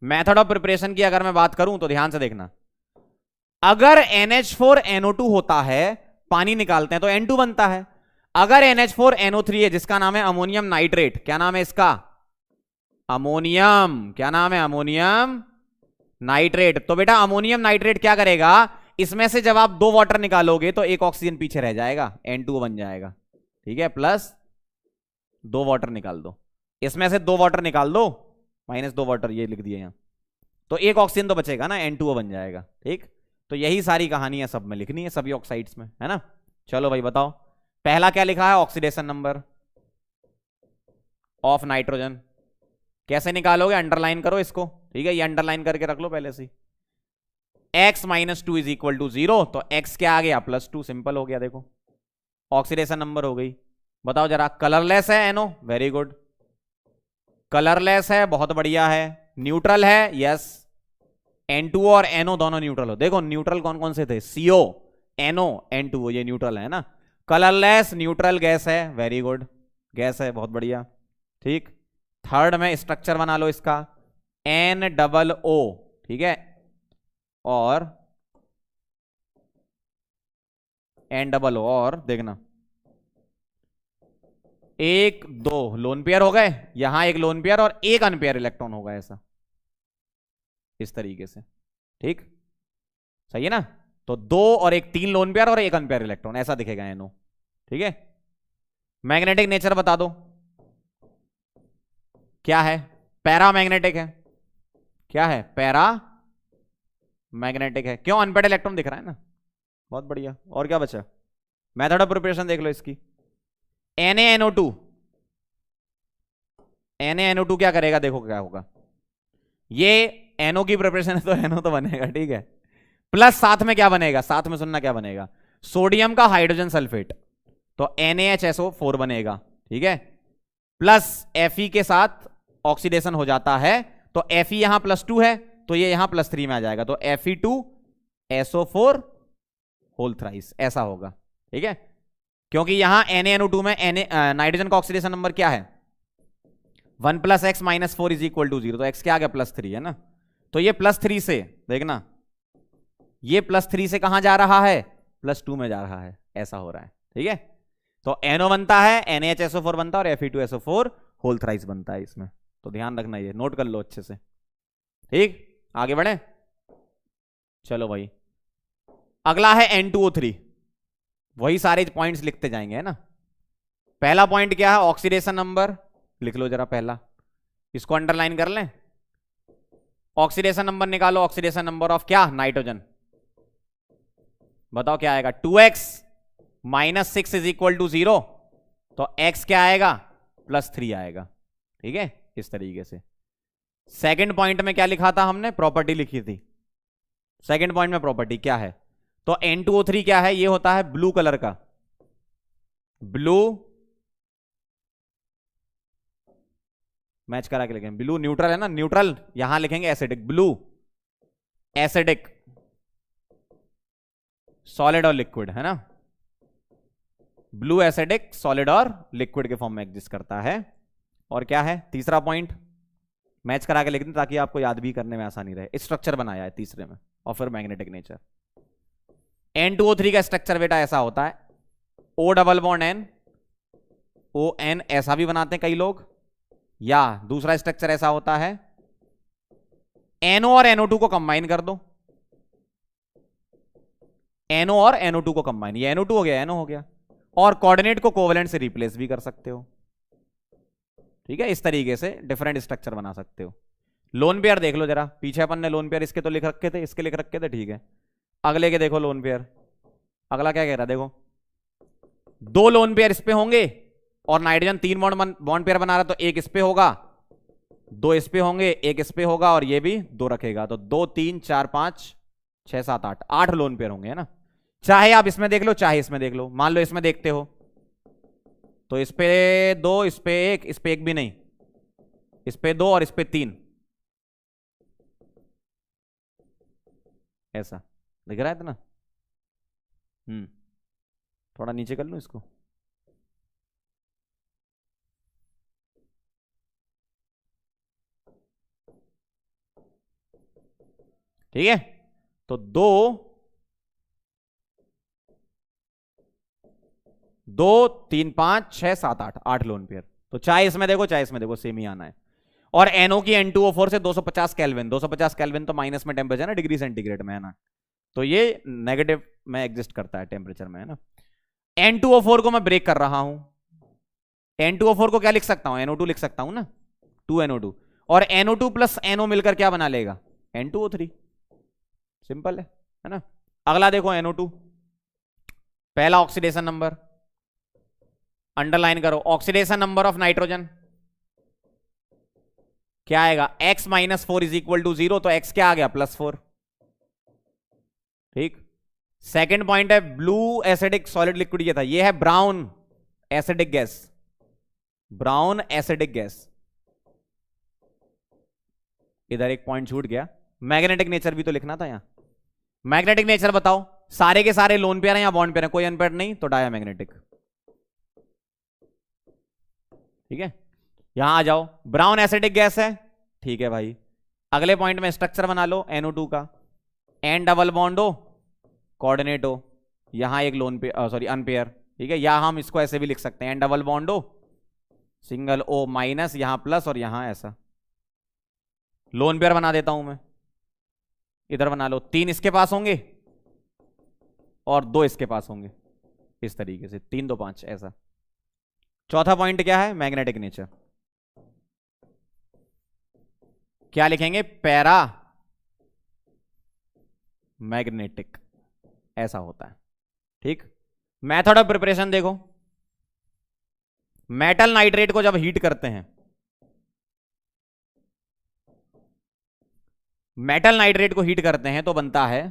मेथड ऑफ प्रिपरेशन की अगर मैं बात करूं तो ध्यान से देखना, अगर NH4NO2 होता है, पानी निकालते हैं तो N2 बनता है। अगर NH4NO3 है जिसका नाम है अमोनियम नाइट्रेट, क्या नाम है इसका? अमोनियम, क्या नाम है? Ammonium nitrate. तो बेटा अमोनियम नाइट्रेट क्या करेगा, इसमें से जब आप 2 वाटर निकालोगे तो एक ऑक्सीजन पीछे रह जाएगा, N2 बन जाएगा, ठीक है, प्लस 2 वाटर निकाल दो, इसमें से 2 वाटर निकाल दो, -2 वाटर ये लिख दिए यहां, तो एक ऑक्सीजन तो बचेगा ना, N2O बन जाएगा, ठीक। तो यही सारी कहानियां सब में लिखनी है, सभी ऑक्साइड्स में, है ना। चलो भाई बताओ, पहला क्या लिखा है? Oxidation number of nitrogen. कैसे निकालोगे? अंडरलाइन करो इसको, ठीक है, ये अंडरलाइन करके रख लो पहले से। x - 2 = 0, तो x क्या आ गया? +2, सिंपल हो गया, देखो ऑक्सीडेशन नंबर हो गई। बताओ जरा, कलरलेस है NO, वेरी गुड, कलरलेस है, बहुत बढ़िया है, न्यूट्रल है, यस, N2O और NO दोनों न्यूट्रल हो। देखो न्यूट्रल कौन कौन से थे? CO, NO, N2O, ये न्यूट्रल है ना। कलरलेस न्यूट्रल गैस है, वेरी गुड, गैस है, बहुत बढ़िया, ठीक। थर्ड में स्ट्रक्चर बना लो इसका, NOO, ठीक है, और NOO, और देखना 1 2 लोन पेयर हो गए, यहां एक लोन पेयर और एक अनपेयर इलेक्ट्रॉन होगा, ऐसा, इस तरीके से, ठीक, सही है ना। तो 2 और 1 3 लोन पेयर और एक अनपेयर इलेक्ट्रॉन, ऐसा दिखेगा NO, ठीक है। मैग्नेटिक नेचर बता दो क्या है? पैरामैग्नेटिक है। क्या है? पैरा मैग्नेटिक है। क्यों? अनपेड इलेक्ट्रॉन दिख रहा है ना, बहुत बढ़िया। और क्या बचा? मेथड ऑफ प्रिपरेशन देख लो इसकी, NaNO2, NaNO2 क्या करेगा? देखो क्या होगा, ये NO की प्रिपरेशन है तो NO तो बनेगा, ठीक है, प्लस साथ में क्या बनेगा? साथ में सुनना क्या बनेगा? सोडियम का हाइड्रोजन सल्फेट, तो NaHSO4 बनेगा, ठीक है, प्लस Fe के साथ ऑक्सीडेशन हो जाता है, तो Fe यहां +2 है, तो ये यहां +3 में आ जाएगा, तो Fe2SO4 होल थ्राइस, ऐसा होगा, ठीक है। क्योंकि यहां NaNO2 में नाइट्रोजन का ऑक्सीडेशन नंबर क्या है? 1 + x - 4 = 0, तो x क्या आ गया? +3, है ना। तो ये +3 से देखना, ये +3 से कहां जा रहा है? +2 में जा रहा है, ऐसा हो रहा है, ठीक है। तो NO बनता है, NaHSO4 बनता है, और Fe2SO4 होल थ्राइस बनता है इसमें, तो ध्यान रखना, ये नोट कर लो अच्छे से, ठीक। आगे बढ़े, चलो भाई, अगला है N2O3, वही सारे पॉइंट्स लिखते जाएंगे, है ना। पहला पॉइंट क्या है? ऑक्सीडेशन नंबर, लिख लो जरा पहला, इसको अंडरलाइन कर लें। ऑक्सीडेशन नंबर निकालो, ऑक्सीडेशन नंबर ऑफ क्या? नाइट्रोजन। बताओ क्या आएगा? 2x - 6 = 0, तो x क्या आएगा? +3 आएगा, ठीक है, इस तरीके से। सेकंड पॉइंट में क्या लिखा था हमने? प्रॉपर्टी लिखी थी। सेकंड पॉइंट में प्रॉपर्टी क्या है? तो N2O3 क्या है? ये होता है ब्लू कलर का, ब्लू, मैच करा के लिखेंगे, ब्लू न्यूट्रल है ना, न्यूट्रल, यहां लिखेंगे एसिडिक, ब्लू एसिडिक, सॉलिड और लिक्विड, है ना, ब्लू एसिडिक, सॉलिड और लिक्विड के फॉर्म में एग्जिस्ट करता है। और क्या है तीसरा पॉइंट? मैच करा के लिख दें ताकि आपको याद भी करने में आसानी रहे। स्ट्रक्चर बनाया है तीसरे में, और फिर मैग्नेटिक नेचर। N2O3 का स्ट्रक्चर बेटा ऐसा होता है, O double bond N, ON, ऐसा भी बनाते हैं कई लोग, या दूसरा स्ट्रक्चर ऐसा होता है, NO और NO2 को कंबाइन कर दो, NO और NO2 को कंबाइन, ये NO2 हो गया, NO हो गया, और कोऑर्डिनेट को कोवेलेंट से रिप्लेस भी कर सकते हो, ठीक है। इस तरीके से डिफरेंट स्ट्रक्चर बना सकते हो। लोन पेयर देख लो जरा, पीछे अपन ने लोन पेयर इसके तो लिख रखे थे, इसके लिख रखे थे, ठीक है। अगले के देखो लोन पेयर, अगला क्या कह रहा है, देखो 2 लोन पेयर इस पे होंगे, और नाइट्रोजन 3 बॉन्ड पेयर बना रहा है, तो एक इस पे होगा, 2 इस पे होंगे, एक इस पे होगा, और ये भी 2 रखेगा, तो 2 3 4 5 6 7 8 8 लोन पेयर होंगे, है ना। चाहे आप इसमें देख लो, चाहे इसमें देख लो। मान लो इसमें देखते हो तो इस पे 2, इस पे 1, इस पे 1 भी नहीं, इस पे 2 और इस पे 3, ऐसा दिख रहा है इतना। थोड़ा नीचे कर लूं इसको। ठीक है, तो 2 2 3 5 6 7 8 8 लोन पेयर। तो चाहे इसमें देखो चाहे इसमें देखो, सेम ही आना है। और NO की N2O4 से 250 केल्विन, 250 केल्विन तो माइनस में टेम्परेचर ना, डिग्री सेंटीग्रेड में, है ना, तो ये नेगेटिव में एग्जिस्ट करता है टेम्परेचर में, है ना। N2O4 को मैं ब्रेक कर रहा हूं, N2O4 को क्या लिख सकता हूं, NO2 लिख सकता हूं ना, 2NO2, और NO2 प्लस NO मिलकर क्या बना लेगा, N2O3। सिंपल है ना। अगला देखो NO2, पहला ऑक्सीडेशन नंबर अंडरलाइन करो, ऑक्सीडेशन नंबर ऑफ नाइट्रोजन क्या आएगा, x minus 4 is equal to 0, तो x क्या आ गया, +4। ठीक, सेकेंड पॉइंट है ब्लू एसिडिक सॉलिड लिक्विड, ये था, ये है brown acidic gas, brown acidic gas. इधर एक पॉइंट छूट गया, मैग्नेटिक नेचर भी तो लिखना था यहां। मैग्नेटिक नेचर बताओ, सारे के सारे लोन पेयर हैं या बॉन्ड पेयर हैं, कोई अनपेयर नहीं, तो डायामैग्नेटिक। ठीक है, यहां आ जाओ, ब्राउन एसिडिक गैस है, ठीक है भाई। अगले पॉइंट में स्ट्रक्चर बना लो NO2 का, एन डबल बॉन्ड हो, कोऑर्डिनेट हो, यहां एक लोन पेयर सॉरी अनपेयर, ठीक है, या हम इसको ऐसे भी लिख सकते हैं, एन डबल बॉन्ड हो, सिंगल O माइनस, यहां प्लस और यहां ऐसा, लोन पेयर बना देता हूं मैं। इधर बना लो, 3 इसके पास होंगे और 2 इसके पास होंगे, इस तरीके से 3 2 5 ऐसा। चौथा पॉइंट क्या है, मैग्नेटिक नेचर, क्या लिखेंगे, पैरा मैग्नेटिक, ऐसा होता है। ठीक, मेथड ऑफ प्रिपरेशन देखो, मेटल नाइट्रेट को जब हीट करते हैं, मेटल नाइट्रेट को हीट करते हैं तो बनता है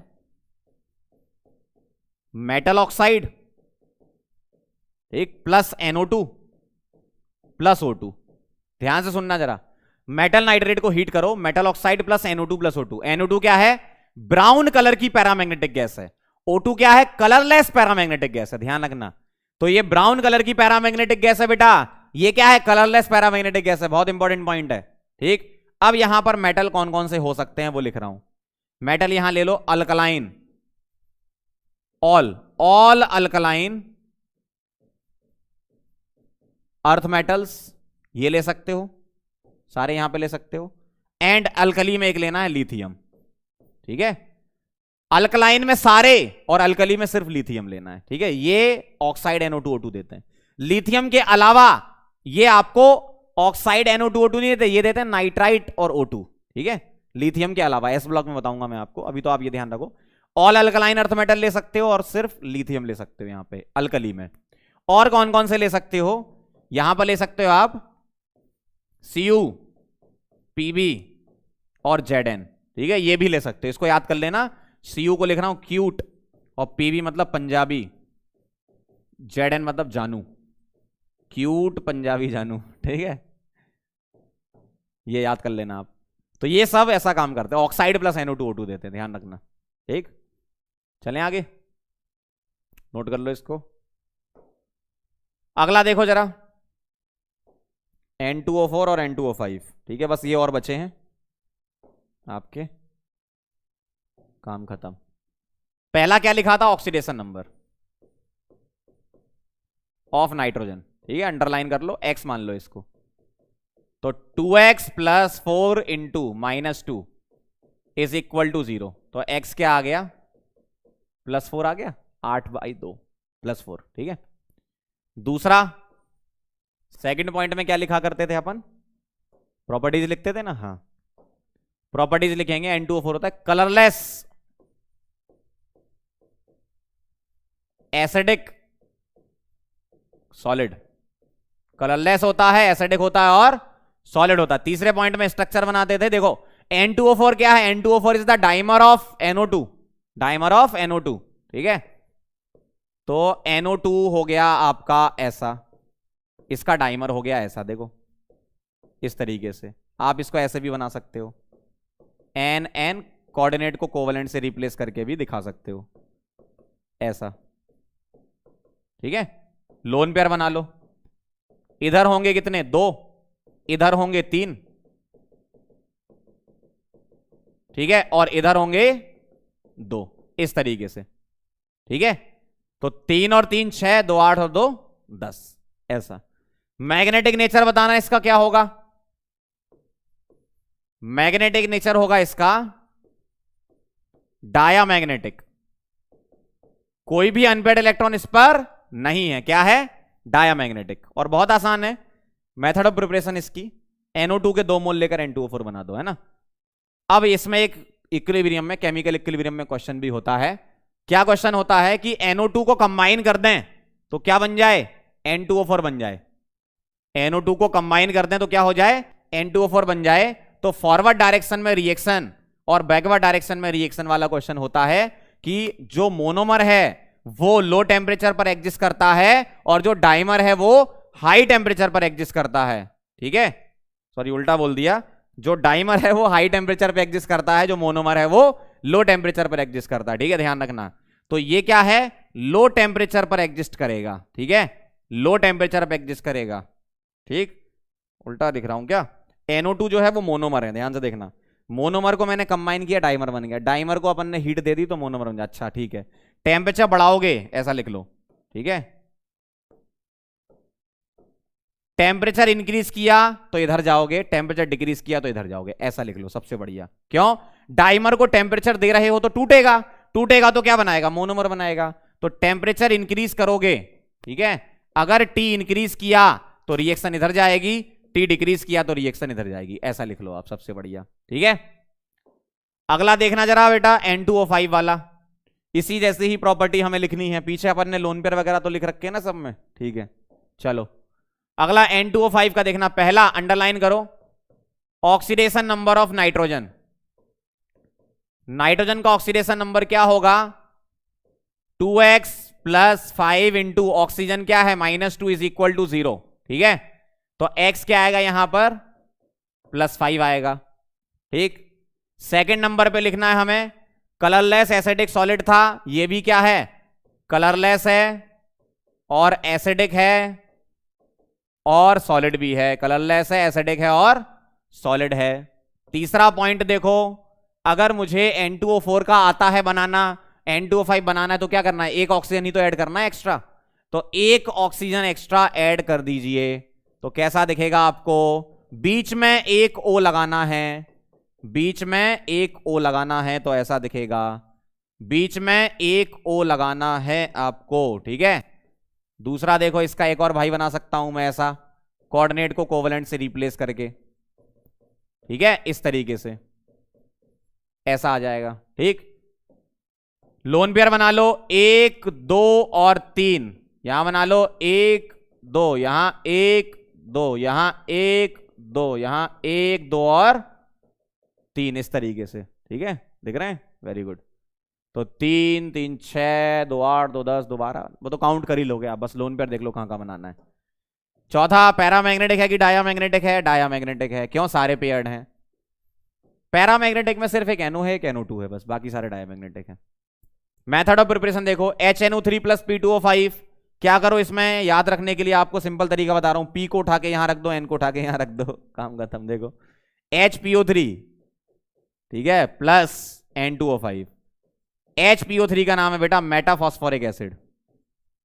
मेटल ऑक्साइड, एक प्लस NO2 प्लस O2। ध्यान से सुनना जरा, मेटल नाइट्रेट को हीट करो, metal oxide plus NO2 plus O2। NO2 क्या है, ब्राउन कलर की पैरामैग्नेटिक गैस है, O2 क्या है, कलरलेस पैरामैग्नेटिक गैस है, ध्यान रखना। तो ये ब्राउन कलर की पैरामैग्नेटिक गैस है बेटा, ये क्या है, कलरलेस पैरामैग्नेटिक गैस है, बहुत इंपॉर्टेंट पॉइंट है। ठीक, अब यहां पर मेटल कौन कौन से हो सकते हैं वो लिख रहा हूं। मेटल यहां ले लो, alkaline, all alkaline earth metals, ये ले सकते हो, सारे यहां पे ले सकते हो। एंड अल्कली में एक लेना है, लिथियम। ठीक है, अल्कलाइन में सारे और अल्कली में सिर्फ लिथियम लेना है। ठीक है, ये ऑक्साइड NO2O2 देते हैं। लिथियम के अलावा ये आपको ऑक्साइड NO2O2 नहीं देते, ये देते हैं नाइट्राइट और O2। ठीक है, लिथियम के अलावा, एस ब्लॉक में बताऊंगा मैं आपको, अभी तो आप ये ध्यान रखो। ऑल अल्कलाइन अर्थ मेटल ले सकते हो और सिर्फ लिथियम ले सकते हो यहां पे अल्कली में। और कौन कौन से ले सकते हो, यहां पर ले सकते हो आप Cu, Pb और Zn। ठीक है, ये भी ले सकते हो, इसको याद कर लेना। Cu को लिख रहा हूं क्यूट, और Pb मतलब पंजाबी, Zn मतलब जानू, क्यूट पंजाबी जानू। ठीक है, ये याद कर लेना आप। तो ये सब ऐसा काम करते हैं, ऑक्साइड प्लस NO2O2 देते हैं, ध्यान रखना। ठीक, चलें आगे, नोट कर लो इसको। अगला देखो जरा, N2O4 और N2O5। ठीक है, बस ये और बचे हैं आपके, काम खत्म। पहला क्या लिखा था, ऑक्सीडेशन नंबर ऑफ नाइट्रोजन। ठीक है, अंडरलाइन कर लो, x मान लो इसको, तो 2x plus 4 into -2 is equal to 0। तो x क्या आ गया, +4 आ गया, 8/2 +4। ठीक है, दूसरा सेकंड पॉइंट में क्या लिखा करते थे अपन, प्रॉपर्टीज लिखते थे ना, हाँ, प्रॉपर्टीज लिखेंगे। N2O4 होता है कलरलेस एसिडिक सॉलिड, कलरलेस होता है, एसिडिक होता है और सॉलिड होता है। तीसरे पॉइंट में स्ट्रक्चर बनाते थे, देखो N2O4 क्या है, N2O4 is the dimer of NO2, dimer of NO2, ठीक है। तो NO2 हो गया आपका ऐसा, इसका डाइमर हो गया ऐसा, देखो इस तरीके से। आप इसको ऐसे भी बना सकते हो, NN कोऑर्डिनेट को कोवेलेंट से रिप्लेस करके भी दिखा सकते हो ऐसा, ठीक है। लोन पेयर बना लो, इधर होंगे कितने, 2, इधर होंगे 3, ठीक है, और इधर होंगे 2, इस तरीके से, ठीक है। तो 3 और 3 6, 2 8 और 2 10, ऐसा। मैग्नेटिक नेचर बताना इसका क्या होगा, मैग्नेटिक नेचर होगा इसका डायामैग्नेटिक, कोई भी अनपेड इलेक्ट्रॉन इस पर नहीं है, क्या है, डायामैग्नेटिक। और बहुत आसान है मेथड ऑफ प्रिपरेशन इसकी, NO2 के 2 मोल लेकर N2O4 बना दो, है ना। अब इसमें एक इक्विलिब्रियम में, केमिकल इक्विलिब्रियम में क्वेश्चन भी होता है। क्या क्वेश्चन होता है कि NO2 को कंबाइन कर दें तो क्या बन जाए, N2O4 बन जाए। NO2 को कंबाइन कर दें तो क्या हो जाए, N2O4 बन जाए। तो फॉरवर्ड डायरेक्शन में रिएक्शन और बैकवर्ड डायरेक्शन में रिएक्शन वाला क्वेश्चन होता है कि जो मोनोमर है वो लो टेम्परेचर पर एग्जिस्ट करता है और जो डाइमर है वो हाई टेम्परेचर पर एग्जिस्ट करता है, ठीक है। सॉरी उल्टा बोल दिया, जो डाइमर है वो हाई टेम्परेचर पर एग्जिस्ट करता है, जो मोनोमर है वो लो टेम्परेचर पर एग्जिस्ट करता है, ठीक है, ध्यान रखना। तो ये क्या है, लो टेम्परेचर पर एग्जिस्ट करेगा, ठीक है, लो टेम्परेचर पर एग्जिस्ट करेगा, ठीक। उल्टा दिख रहा हूं क्या, NO2 जो है वो मोनोमर है, ध्यान से देखना। मोनोमर को मैंने कंबाइन किया, डाइमर बन गया, डाइमर को अपन ने हीट दे दी तो मोनोमर बन गया, अच्छा ठीक है। टेम्परेचर बढ़ाओगे ऐसा लिख लो, ठीक है। टेम्परेचर इंक्रीज किया तो इधर जाओगे, टेम्परेचर डिक्रीज किया तो इधर जाओगे, ऐसा लिख लो, सबसे बढ़िया। क्यों, डाइमर को टेम्परेचर दे रहे हो तो टूटेगा, टूटेगा तो क्या बनाएगा, मोनोमर बनाएगा। तो टेम्परेचर इंक्रीज करोगे, ठीक है, अगर T इंक्रीज किया तो रिएक्शन इधर जाएगी, T डिक्रीज किया तो रिएक्शन इधर जाएगी, ऐसा लिख लो आप, सबसे बढ़िया, ठीक है। अगला देखना जरा बेटा, N2O5 वाला, इसी जैसी ही प्रॉपर्टी हमें लिखनी है। पीछे अपन ने लोन पेयर वगैरह तो लिख रखे हैं ना सब में, ठीक है। चलो अगला N2O5 का देखना, पहला अंडरलाइन करो, oxidation number of nitrogen. Nitrogen का ऑक्सीडेशन नंबर क्या होगा, 2x + 5 इंटू ऑक्सीजन क्या है, -2 इज इक्वल टू 0, ठीक है। तो x क्या आएगा यहां पर, +5 आएगा, ठीक। सेकंड नंबर पे लिखना है हमें, कलरलेस एसिडिक सॉलिड था, ये भी क्या है, कलरलेस है और एसिडिक है और सॉलिड भी है, कलरलेस है, एसिडिक है और सॉलिड है। तीसरा पॉइंट देखो, अगर मुझे N2O4 का आता है बनाना, N2O5 बनाना है तो क्या करना है, एक ऑक्सीजन ही तो ऐड करना है एक्स्ट्रा, तो एक ऑक्सीजन एक्स्ट्रा ऐड कर दीजिए। तो कैसा दिखेगा आपको, बीच में एक O लगाना है, बीच में एक O लगाना है तो ऐसा दिखेगा, बीच में एक O लगाना है आपको, ठीक है। दूसरा देखो, इसका एक और भाई बना सकता हूं मैं ऐसा, कोऑर्डिनेट को कोवेलेंट से रिप्लेस करके, ठीक है, इस तरीके से ऐसा आ जाएगा, ठीक। लोन पेयर बना लो, 1 2 और 3, यहां बना लो 1 2, यहां 1 2, यहां 1 2, यहां 1 2 और 3, इस तरीके से, ठीक है, दिख रहे हैं, वेरी गुड। तो 3 3 6 2 8 2 10 2 12, वो तो काउंट कर ही लोगे आप, बस लोन पेयर देख लो कहां कहां बनाना है। चौथा, पैरामैग्नेटिक है कि डायामैग्नेटिक है, डायामैग्नेटिक है, क्यों, सारे पेयर्ड हैं। पैरामैग्नेटिक में सिर्फ एक NO है, एक NO2 है, बस बाकी सारे डायामैग्नेटिक हैं। मेथड ऑफ प्रिपरेशन देखो, HNO3 + P2O5, क्या करो इसमें याद रखने के लिए आपको सिंपल तरीका बता रहा हूं, P को उठा के यहां रख दो, N को उठा के यहां रख दो, काम खत्म। देखो HPO3, ठीक है, प्लस N2O5, HPO3 का नाम है बेटा मेटाफॉस्फोरिक एसिड,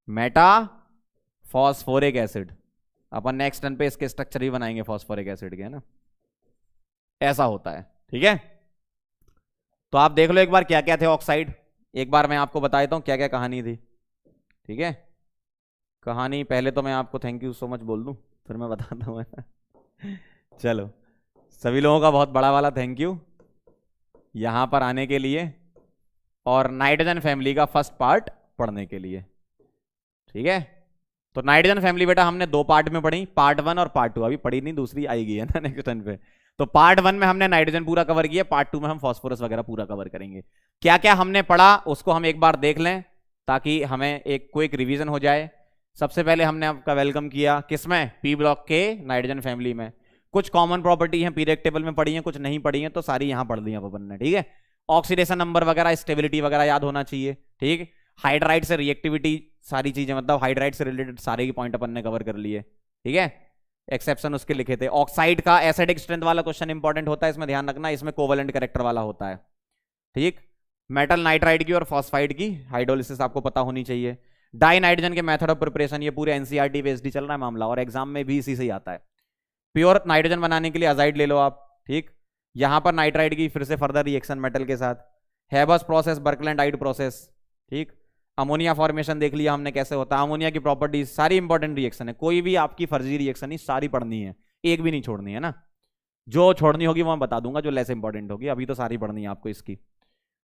मेटाफॉस्फोरिक एसिड। अपन नेक्स्ट टर्न पे इसके स्ट्रक्चर भी बनाएंगे फॉस्फोरिक एसिड के, है ना, ऐसा होता है, ठीक है। तो आप देख लो एक बार क्या क्या थे ऑक्साइड, एक बार मैं आपको बता देता हूं क्या क्या कहानी थी, ठीक है। कहानी पहले तो मैं आपको थैंक यू सो मच बोल दूं, फिर मैं बताता हूं चलो, सभी लोगों का बहुत बड़ा वाला थैंक यू यहां पर आने के लिए और नाइट्रोजन फैमिली का फर्स्ट पार्ट पढ़ने के लिए, ठीक है। तो नाइट्रोजन फैमिली बेटा हमने दो पार्ट में पढ़ी, पार्ट 1 और पार्ट 2, अभी पढ़ी नहीं, दूसरी आएगी है ना नेक्स्ट टर्न पे। तो पार्ट 1 में हमने नाइट्रोजन पूरा कवर किया, पार्ट 2 में हम फास्फोरस वगैरह पूरा कवर करेंगे। क्या क्या हमने पढ़ा उसको हम एक बार देख लें ताकि हमें एक क्विक रिवीजन हो जाए। सबसे पहले हमने आपका वेलकम किया किसमें, पी ब्लॉक के नाइट्रोजन फैमिली में। कुछ कॉमन प्रॉपर्टी हैं पीरियड टेबल में पढ़ी हैं, कुछ नहीं पढ़ी हैं, तो सारी यहां पढ़ ली अपन ने, ठीक है। ऑक्सीडेशन नंबर वगैरह, स्टेबिलिटी वगैरह याद होना चाहिए, ठीक। हाइड्राइड से रिएक्टिविटी, सारी चीजें मतलब हाइड्राइड से रिलेटेड सारे की पॉइंट अपन ने कवर कर लिए, ठीक है। एक्सेप्शन उसके लिखे थे। ऑक्साइड का एसिडिक स्ट्रेंथ वाला क्वेश्चन इंपॉर्टेंट होता है, इसमें ध्यान रखना, इसमें कोवेलेंट कैरेक्टर वाला होता है, ठीक। मेटल नाइट्राइड की और फॉस्फाइड की हाइड्रोलिसिस आपको पता होनी चाहिए। डाई नाइट्रोजन के मेथड ऑफ प्रिपरेशन, ये पूरे एनसीईआरटी बेस्ड चल रहा है मामला, और एग्जाम में भी इसी से ही आता है। प्योर नाइट्रोजन बनाने के लिए अजाइड ले लो आप, ठीक। यहां पर नाइट्राइड की फिर से फर्दर रिएक्शन मेटल के साथ, हैबस प्रोसेस, बर्कलैंड प्रोसेस, ठीक। अमोनिया फॉर्मेशन देख लिया हमने कैसे होता है, अमोनिया की प्रॉपर्टीज, सारी इंपॉर्टेंट रिएक्शन है, कोई भी आपकी फर्जी रिएक्शन नहीं, सारी पढ़नी है, एक भी नहीं छोड़नी है ना। जो छोड़नी होगी वो मैं बता दूंगा, जो लेस इंपॉर्टेंट होगी, अभी तो सारी पढ़नी है आपको इसकी।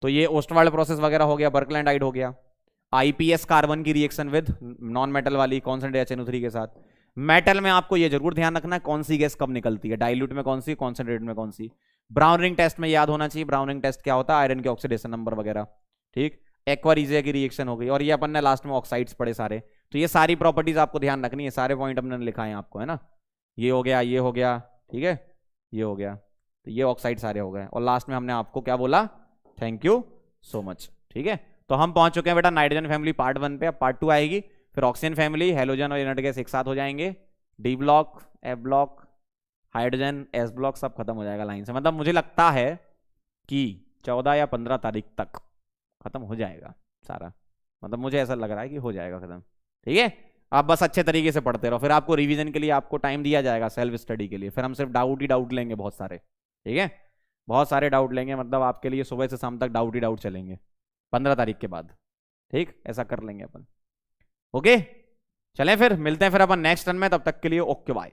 तो ये ओस्टवाल्ड प्रोसेस वगैरह हो गया, बर्कलैंड हो गया। आईपीएस कार्बन की रिएक्शन विद नॉन मेटल वाली कॉन्सेंट्रेट HNO3 के साथ। मेटल में आपको ये जरूर ध्यान रखना है कौन सी गैस कब निकलती है, डाइल्यूट में कौन सी, कॉन्सेंट्रेट में कौन सी। ब्राउन रिंग टेस्ट में याद होना चाहिए, ब्राउन रिंग टेस्ट क्या होता है, आयरन के ऑक्सीडेशन नंबर वगैरह, ठीक। एक्वारीजिया की रिएक्शन हो गई, और ये अपन ने लास्ट में ऑक्साइड्स पढ़े सारे। तो ये सारी प्रॉपर्टीज आपको ध्यान रखनी है, सारे पॉइंट हमने लिखा है आपको, है ना। ये हो गया, ये हो गया, ठीक है, ये हो गया, तो ये ऑक्साइड सारे हो गए, और लास्ट में हमने आपको क्या बोला, थैंक यू सो मच, ठीक है। तो हम पहुंच चुके हैं बेटा नाइट्रोजन फैमिली पार्ट 1 पे, अब पार्ट 2 आएगी, फिर ऑक्सीजन फैमिली, हेलोजन और इनर्ट गैस एक साथ हो जाएंगे, D block, F block, hydrogen, S block, सब खत्म हो जाएगा लाइन से। मतलब मुझे लगता है कि 14 या 15 तारीख तक खत्म हो जाएगा सारा, मतलब मुझे ऐसा लग रहा है कि हो जाएगा खत्म, ठीक है। आप बस अच्छे तरीके से पढ़ते रहो, फिर आपको रिवीजन के लिए आपको टाइम दिया जाएगा सेल्फ स्टडी के लिए, फिर हम सिर्फ डाउट ही डाउट लेंगे बहुत सारे, ठीक है, बहुत सारे डाउट लेंगे, मतलब आपके लिए सुबह से शाम तक डाउट ही डाउट चलेंगे 15 तारीख के बाद, ठीक, ऐसा कर लेंगे अपन। ओके, चलें फिर मिलते हैं फिर अपन नेक्स्ट रन में, तब तक के लिए ओके बाय।